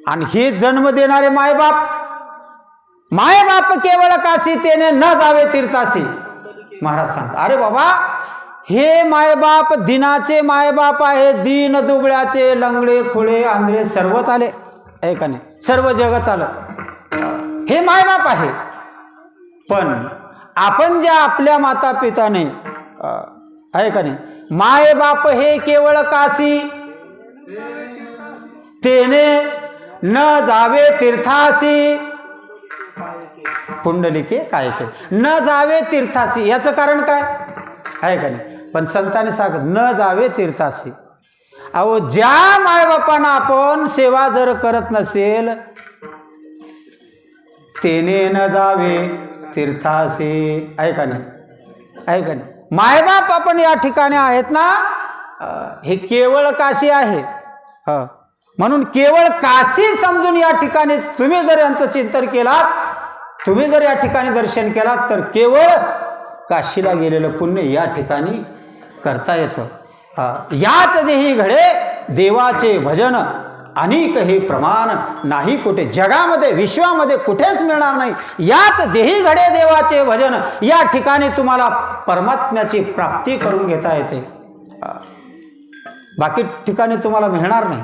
आणि हे जन्म देणारे मायबाप, मायबाप केवळ काशी तेने न जावे तीर्थासी. महाराज सांगतात, अरे बाबा हे मायबाप दिनाचे मायबाप आहे. दीन दुबळ्याचे, लंगडे खुळे आंधळे सर्वच आले, आहे का नाही, सर्व जगच आलं, हे मायबाप आहे. पण आपण ज्या आपल्या माता पिताने, आहे का नाही, मायबाप हे केवळ काशी तेने न जावे तीर्थासी, पुंडलिके काय के न जावे तीर्थासी. याचं कारण काय आहे का नाही, पण संतांनी सांगत न जावे तीर्थासी. अहो ज्या मायबापांना आपण सेवा जर करत नसेल तेने न जावे तीर्थासी, आहे का नाही, आहे का नाही. मायबाप आपण या ठिकाणी आहेत ना, हे केवळ काशी आहे. म्हणून केवळ काशी समजून या ठिकाणी तुम्ही जर यांचं चिंतन केलात, तुम्ही जर या ठिकाणी दर्शन केलात तर केवळ काशीला गेलेलं पुण्य या ठिकाणी करता येतं. याच देही घडे देवाचे भजन, अनेक हे प्रमाण नाही कुठे, जगामध्ये विश्वामध्ये कुठेच मिळणार नाही. याच देही घडे देवाचे भजन, या ठिकाणी तुम्हाला परमात्म्याची प्राप्ती करून घेता येते. बाकी ठिकाणी तुम्हाला मिळणार नाही.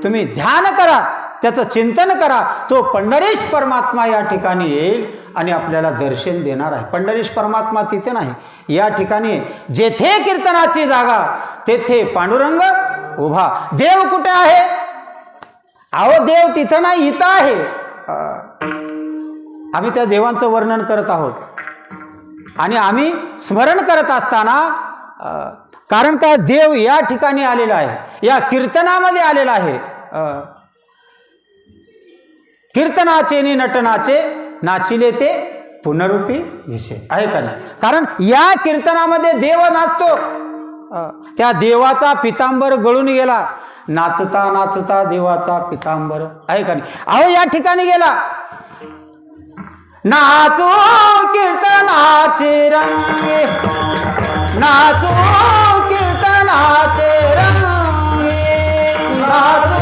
तुम्ही ध्यान करा, त्याचं चिंतन करा. तो पंढरीश परमात्मा या ठिकाणी येईल आणि आपल्याला दर्शन देणार आहे. पंढरीश परमात्मा तिथे नाही, या ठिकाणी जेथे कीर्तनाची जागा तेथे पांडुरंग उभा. देव कुठे आहे? अहो देव तिथं नाही, इथं आहे. आम्ही त्या देवांचं वर्णन करत आहोत आणि आम्ही स्मरण करत असताना कारण का देव या ठिकाणी आलेला आहे, या कीर्तनामध्ये आलेला आहे. कीर्तनाचे नि नटनाचे नाचिले ते पुनरुपी दिसे, आहे का नाही? कारण या कीर्तनामध्ये देव नाचतो. त्या देवाचा पितांबर गळून गेला, नाचता नाचता देवाचा पितांबर, आहे का नाही? अहो या ठिकाणी गेला. नाचो कीर्तनाचे रंगे, नाचो कीर्तनाचे रंगे, नाचो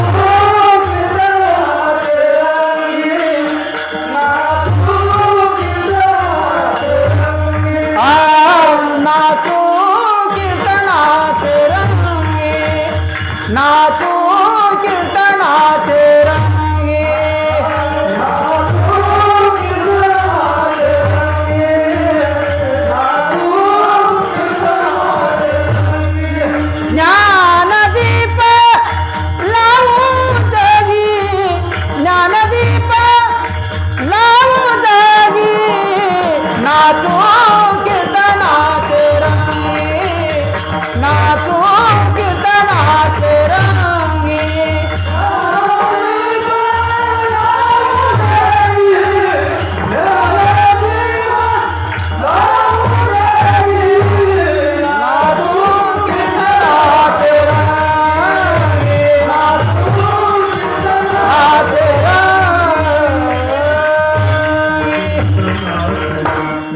नाचो कीर्तनाचे रंगे, ज्ञानदीप लावू जगी, ज्ञानदीप लावू जगी, नाचो कीर्तनाचे रंगे, नाचो कीर्तनाचे रंगे.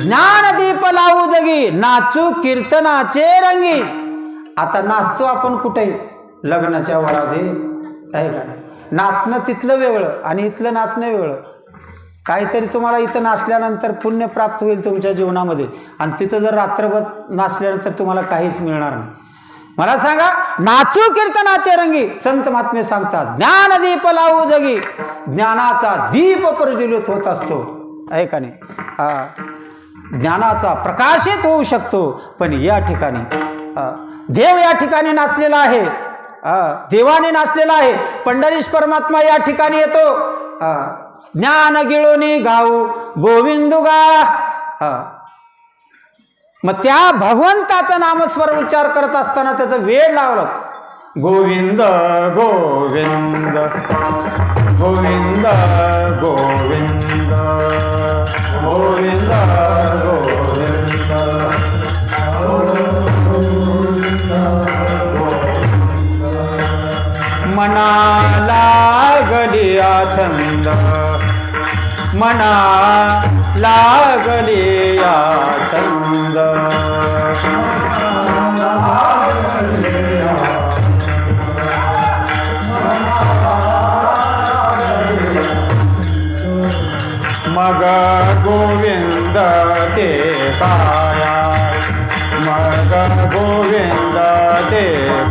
ज्ञानदीप लावू जगी, नाचू कीर्तनाचे रंगी. आता नाचतो आपण कुठे? लग्नाच्या वरामध्ये, आहे का? नाचणं तिथलं वेगळं आणि इथलं नाचणं वेगळं. काहीतरी तुम्हाला इथं नाचल्यानंतर पुण्य प्राप्त होईल तुमच्या जीवनामध्ये आणि तिथं जर रात्रभर नाचल्यानंतर तुम्हाला काहीच मिळणार नाही. मला सांगा, नाचू कीर्तनाचे रंगी. संत महात्मे सांगतात ज्ञानदीप लावू जगी, ज्ञानाचा दीप प्रज्वलित होत असतो, आहे का नाही? ज्ञानाचा प्रकाशित होऊ शकतो. पण या ठिकाणी देव या ठिकाणी नाचलेला आहे, देवाने नाचलेला आहे. पंढरीश परमात्मा या ठिकाणी येतो. ज्ञान गिळोनी गाऊ गोविंदू गा. मग त्या भगवंताचं नामस्वर उच्चार करत असताना त्याचा वेळ लावला. गोविंद गोविंद गोविंद गोविंद गोविंद गोविंद. मना लागलिया छंद, मना लागलिया छंद, मग गोविंद ते पाया, मग गोविंद ते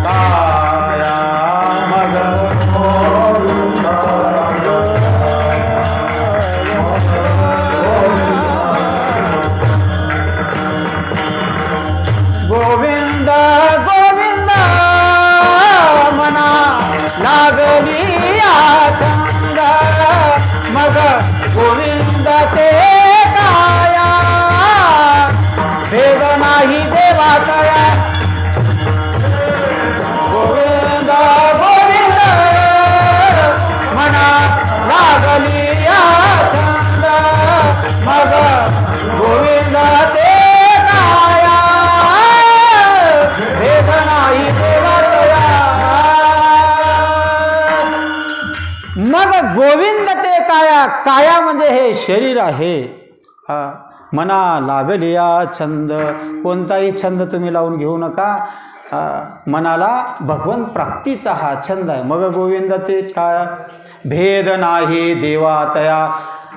पाया, मग गोविंद गोविंद गोविंद मना लागलिया छंद, मग गोविंद ते काया, भेद नाही देवाचा. गोविंद गोविंद मना लागलिया छंद, मग गोविंद ते काया, भेद नाही देवाचा. मग गोविंद ते काया, काया म्हणजे हे शरीर आहे. मना लागलिया छंद, कोणताही छंद तुम्ही लावून घेऊ नका. मनाला भगवंत प्राप्तीचा हा छंद आहे. मग गोविंद ते छाया, भेद नाही देवातया.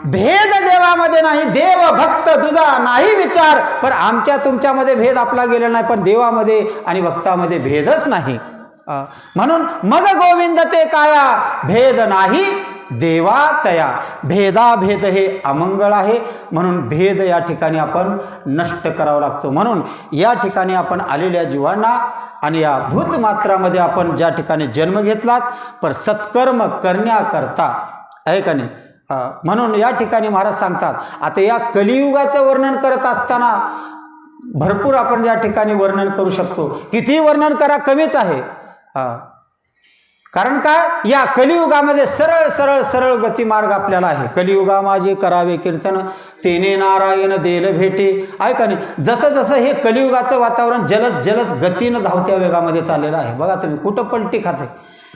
भेद देवामध्ये नाही, देव भक्त तुझा नाही विचार. पण आमच्या तुमच्यामध्ये भेद आपला गेला नाही, पण देवामध्ये आणि भक्तामध्ये भेदच नाही. म्हणून मग गोविंद ते काया, भेद नाही देवातया. भेदाभेद हे अमंगळ आहे, म्हणून भेद या ठिकाणी आपण नष्ट करावा लागतो. म्हणून या ठिकाणी आपण आलेल्या जीवांना आणि या भूतमात्रामध्ये आपण ज्या ठिकाणी जन्म घेतलात पर सत्कर्म करण्याकरता आहे का नाही. म्हणून या ठिकाणी महाराज सांगतात, आता या कलियुगाचं वर्णन करत असताना भरपूर आपण या ठिकाणी वर्णन करू शकतो. कितीही वर्णन करा कमीच आहे. कारण काय, या कलियुगामध्ये सरळ सरळ सरळ गतिमार्ग आपल्याला आहे. कलियुगा माझे करावे कीर्तन, तेने नारायण देल भेटे. ऐका नाही, जसं जसं हे कलियुगाचं वातावरण जलद जलद गतीनं धावत्या वेगामध्ये चाललेलं आहे. बघा तुम्ही कुठं पलटी खाते,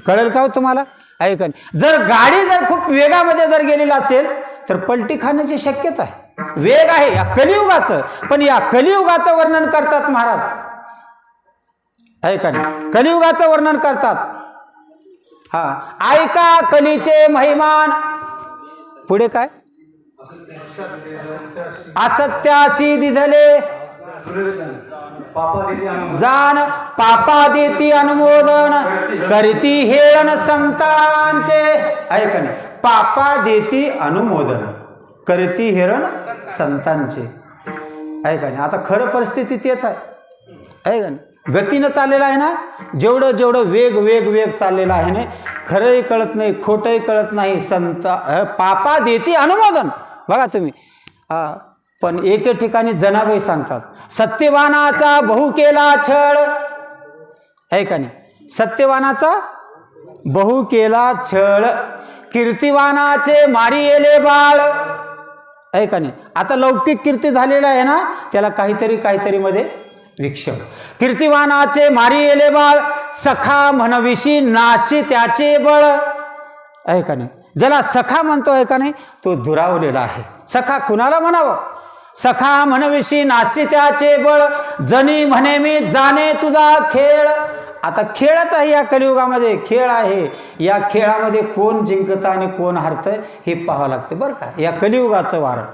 कळेल का हो तुम्हाला. ऐका नाही, जर गाडी जर खूप वेगामध्ये जर गेलेला असेल तर पलटी खाण्याची शक्यता आहे. वेग आहे या कलियुगाचं, पण या कलियुगाचं वर्णन करतात महाराज. ऐका नाही, कलियुगाचं वर्णन करतात. ऐका कलीचे महिमान. पुढे काय, असत्याशी दिधले जाण, पापा देती अनुमोदन, करती हेळन संतांचे. ऐका नाही, पापा देती अनुमोदन, करती हेरण संतांचे. ऐका नाही, आता खरं परिस्थिती तेच आहे. ऐका नाही, गतीनं चाललेलं आहे ना, जेवढं जेवढं वेग वेग वेग चाललेलं आहे ना, खरंही कळत नाही खोटंही कळत नाही. पापा देती अनुमोदन. बघा तुम्ही, पण एके ठिकाणी जनाबाई सांगतात, सत्यवानाचा बहु केला छळ. ऐका नाही, सत्यवानाचा बहु केला छळ, कीर्तिवानाचे मारी येले बाळ. ऐका नाही, आता लौकिक कीर्ती झालेला आहे ना, त्याला काहीतरी मध्ये विक्षेप. कीर्तिवानाचे मारी येले बाळ, सखा म्हणविशी नाशी त्याचे बळ. ऐका नाही, ज्याला सखा म्हणतो ऐका नाही, तो दुरावलेला आहे. सखा कुणाला म्हणावं, सखा म्हणविशी नाशी त्याचे बळ, जनी म्हणे मी जाणे तुझा खेळ. आता खेळच आहे, या कलियुगामध्ये खेळ आहे. या खेळामध्ये कोण जिंकतं आणि कोण हरतं हे पाहावं लागतं बरं का, या कलियुगाचं वारण.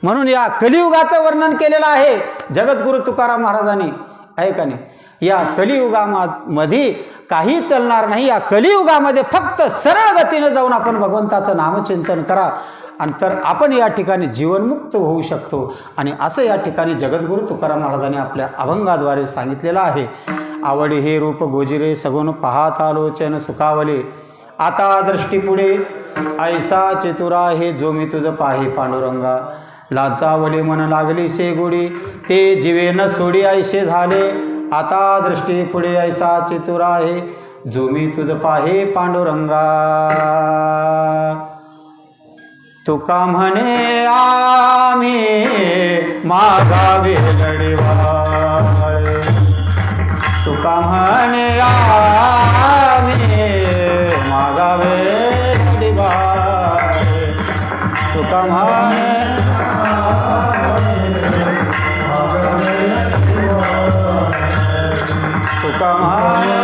म्हणून या कलियुगाचं वर्णन केलेलं आहे जगद्गुरु तुकाराम महाराजांनी. ऐका नाही, या कलियुगामध्ये काही चालणार नाही. या कलियुगामध्ये फक्त सरळ गतीनं जाऊन आपण भगवंताचं नामचिंतन करा, आणि तर आपण या ठिकाणी जीवनमुक्त होऊ शकतो. आणि असं या ठिकाणी जगद्गुरु तुकाराम महाराजांनी आपल्या अभंगाद्वारे सांगितलेलं आहे. आवडी हे रूप गोजिरे, सगुण पाहात आलोचन सुखावले, आता दृष्टी पुढे ऐसा चतुरा हे, जो मी तुझं पाहे पांडुरंगा. लाचावले मन लागली से गोडी, ते जीवे न सोडी ऐसे झाले, आता दृष्टी पुढे ऐसा चतुरा आहे, जो मी तुझं पाहे पांडुरंगा. तुका म्हणे आम्ही मागावे लढवाळे, तुका म्हणे आम्ही मागावे लढवाळे, तुका म्हणे तुका म्हणे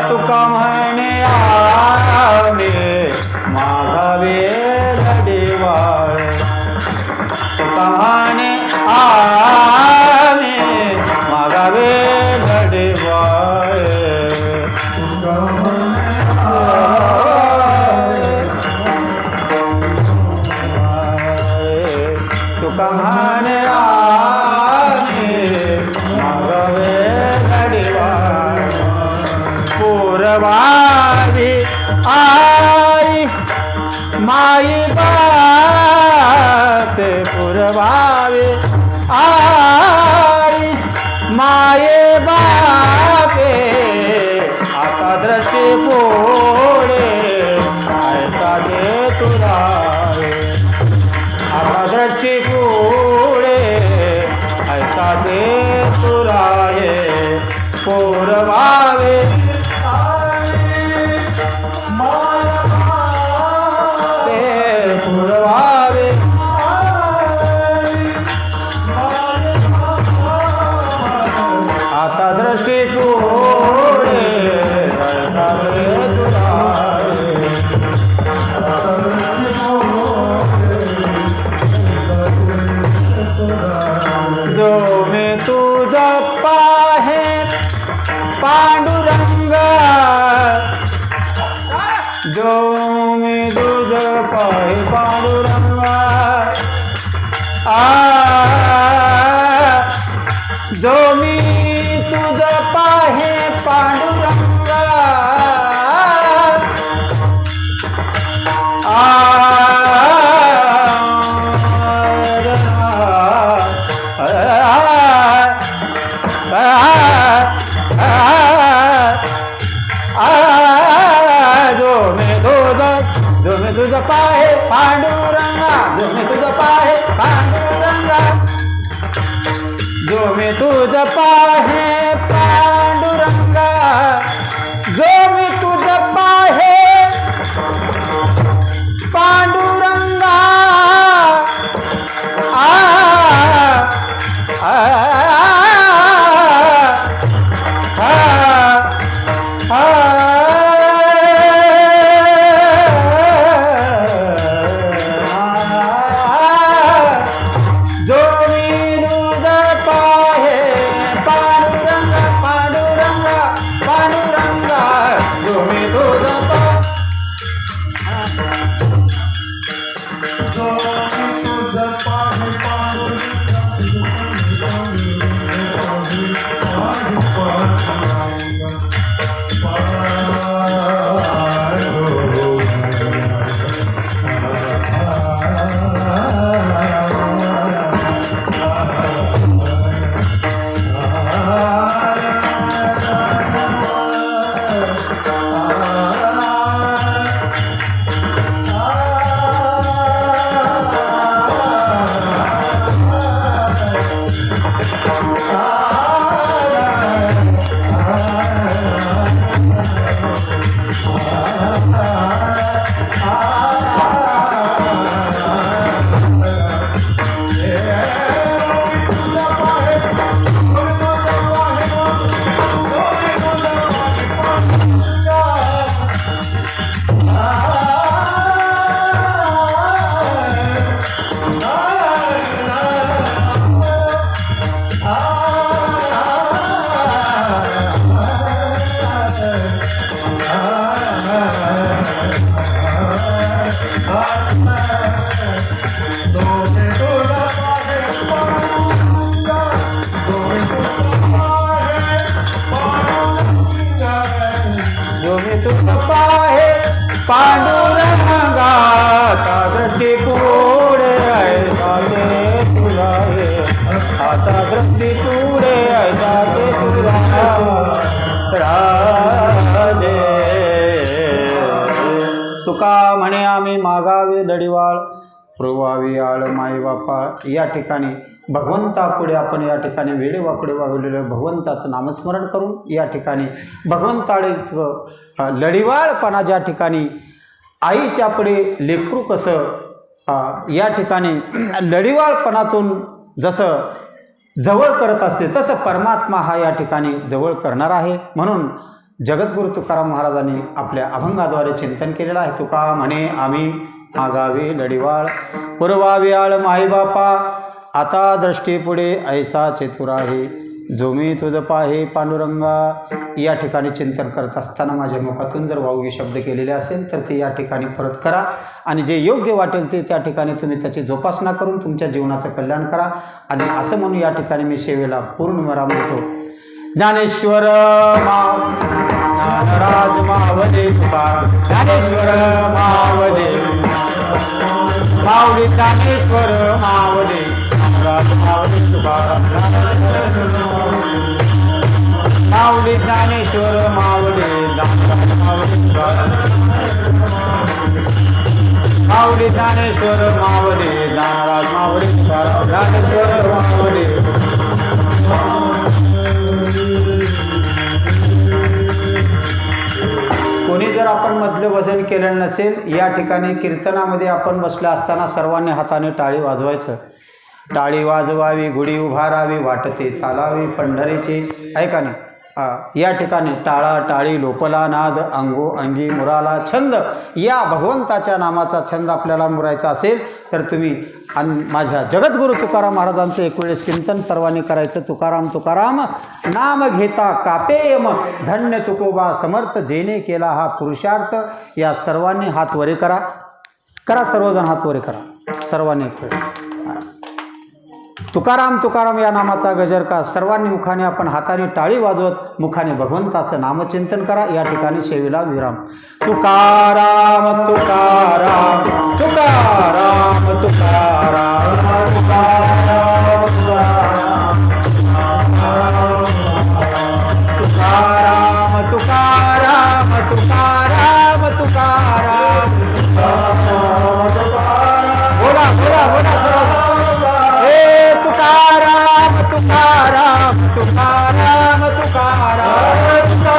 तुका म्हणे मागावे लढवाळे, तुका म्हणे मागावे लढवाळे. तुका म्हणे मागावे लढवाळे. पूर्वावी आई माई बाप, पूर्वावी आई माये बापे, आता दृष्टी पुढे ऐसा दे तुला, आता दृष्टी पुढे ऐसा दे तुला. पूर्वावे पूर्वावे आता दृष्टी पुढे ऐसा दे तुला. जो मी तुझा पाहे जो मी तुझ पाहे पांडुरंगा जो मी तुझ पाहे पांडुरंगा जो मी तुझ पाहे पांडुरंगा जो मी तुझ पाहे पांडुरंगा जो मी तुझ पाहे पांडुरंगा जो मी तुझ पाहे पांडुरंगा पांडुरंगा दृष्टी पुढे ऐसाचे तुला आता दृष्टी पुढे ऐसाचे तुला राजे तुका म्हणे आम्ही मागावे लढीवाळ पुरवावी आळ माई बापा या ठिकाणी भगवंतापुढे आपण या ठिकाणी वेडेवाकडे वागवलेलं भगवंताचं नामस्मरण करून या ठिकाणी भगवंताळे लढीवाळपणा ज्या ठिकाणी आईच्या पुढे लेकरू कसं या ठिकाणी लढीवाळपणातून जसं जवळ करत असते तसं परमात्मा हा या ठिकाणी जवळ करणार आहे. म्हणून जगद्गुरु तुकाराम महाराजांनी आपल्या अभंगाद्वारे चिंतन केलेलं आहे. तुका म्हणे आम्ही मागावे लढीवाळ पुरवावे आळ माईबापा आता दृष्टीपुढे ऐसा चेतुर आहे जो मी तुझ पाहे पांडुरंगा या ठिकाणी चिंतन करत असताना माझ्या मुखातून जर वावगे शब्द केलेले असेल तर ते या ठिकाणी परत करा आणि जे योग्य वाटेल ते त्या ठिकाणी तुम्ही त्याची जोपासना करून तुमच्या जीवनाचं कल्याण करा. आणि असं म्हणून या ठिकाणी मी सेवेला पूर्ण विराम देतो. ज्ञानेश्वर ज्ञानराज मावले तुकाराम ज्ञानेश्वर मावले माऊली ज्ञानेश्वर मावले राज मावले तुकाराम माऊली ज्ञानेश्वर मावले राज मावले तुकाराम माऊली ज्ञानेश्वर मावले राज मावले तुकाराम ज्ञानेश्वर मावले. कोणी जर आपण मधलं वजन केलं नसेल या ठिकाणी कीर्तनामध्ये आपण बसले असताना सर्वांनी हाताने टाळी वाजवायचं. टाळी वाजवावी गुढी उभारावी वाटते चालावी पंढरीची ऐका नाही या ठिकाणी टाळा टाळी लोपला नाद अंगो अंगी मुराला छंद या भगवंताच्या नामाचा छंद आपल्याला मुरायचा असेल तर तुम्ही माझ्या जगद्गुरू तुकाराम महाराजांचं एक वेळेस चिंतन सर्वांनी करायचं. तुकाराम तुकाराम नाम घेता कापेयम धन्य तुकोबा समर्थ जेने केला हा पुरुषार्थ. या सर्वांनी हात वरे करा. सर्वजण हात वरे करा सर्वांनी एक वेळेस. तुकाराम तुकाराम या नामाचा गजर का. सर्वांनी मुखाने आपण हाताने टाळी वाजवत मुखाने भगवंताचं नामचिंतन करा. या ठिकाणी सेवेला विराम. तुकाराम तुकाराम तुकाराम तुकाराम तुकाराम तुकाराम तुकाराम तुकाराम तुकाराम तुकाराम. बोला बोला बोला हे तुकाराम तुकाराम तुकाराम तुकाराम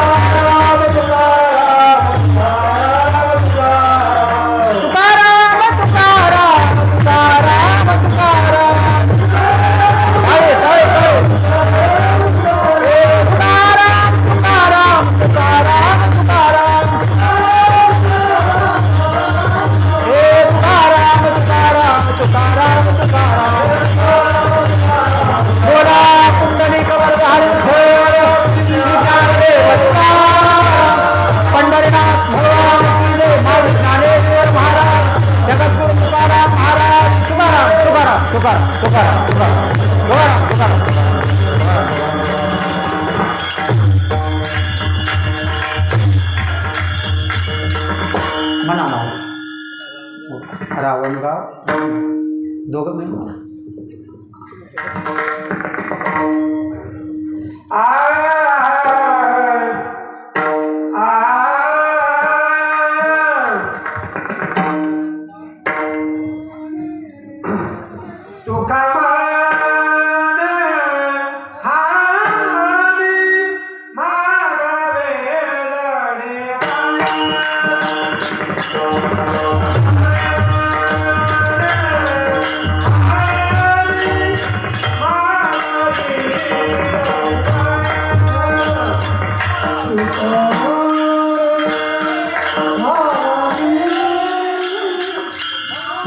तुकाराम तुकाराम तुकाराम तुकाराम तुकाराम. हे तुकाराम तुकाराम तुकाराम तुकाराम. हे तुकाराम तुकाराम तुकाराम तुकाराम. बोला कुंडलिक वरधारी पंढरीनाथ भगवान ज्ञानेश्वर महाराज जगद्गुरु तुकाराम महाराज. तुकाराम तुकाराम तुकाराम तुकाराम तुकाराम तुकाराम तुकाराम. म्हणा रावणगाव दोघं मिळून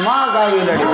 मागावी लढे.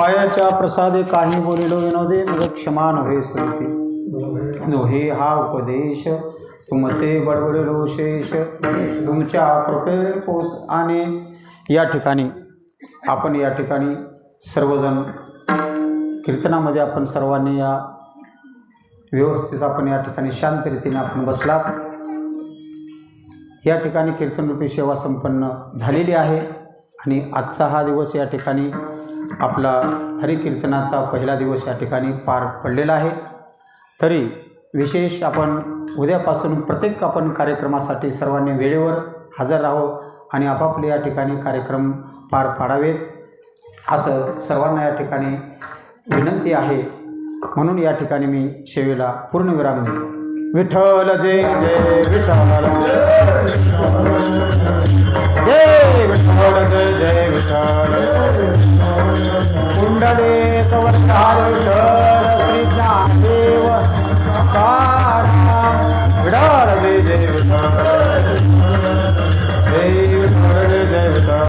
पायाच्या प्रसादे काही बोलिलो विनोदे मग क्षमा नव्हे सुरती नोहे हा उपदेश तुमचे बडबडिलो शेष तुमच्या कृपे पोस. आणि या ठिकाणी आपण सर्वजण कीर्तनामध्ये आपण सर्वांनी या व्यवस्थित आपण या ठिकाणी शांत रीतीने आपण बसलात. या ठिकाणी कीर्तनरूपी सेवा संपन्न झालेली आहे आणि आजचा हा दिवस या ठिकाणी आपला हरिकीर्तनाचा पहिला दिवस या ठिकाणी पार पडलेला आहे. तरी विशेष आपण उद्यापासून प्रत्येक आपण कार्यक्रमासाठी सर्वांनी वेळेवर हजर राहो आणि आपापले या ठिकाणी कार्यक्रम पार पाडावेत असं सर्वांना या ठिकाणी विनंती आहे. म्हणून या ठिकाणी मी सेवेला पूर्णविराम देतो. विठ्ठल जय जय विठ्ठल जय विठ्ठल जय जय विठ्ठल कुंडले कवचार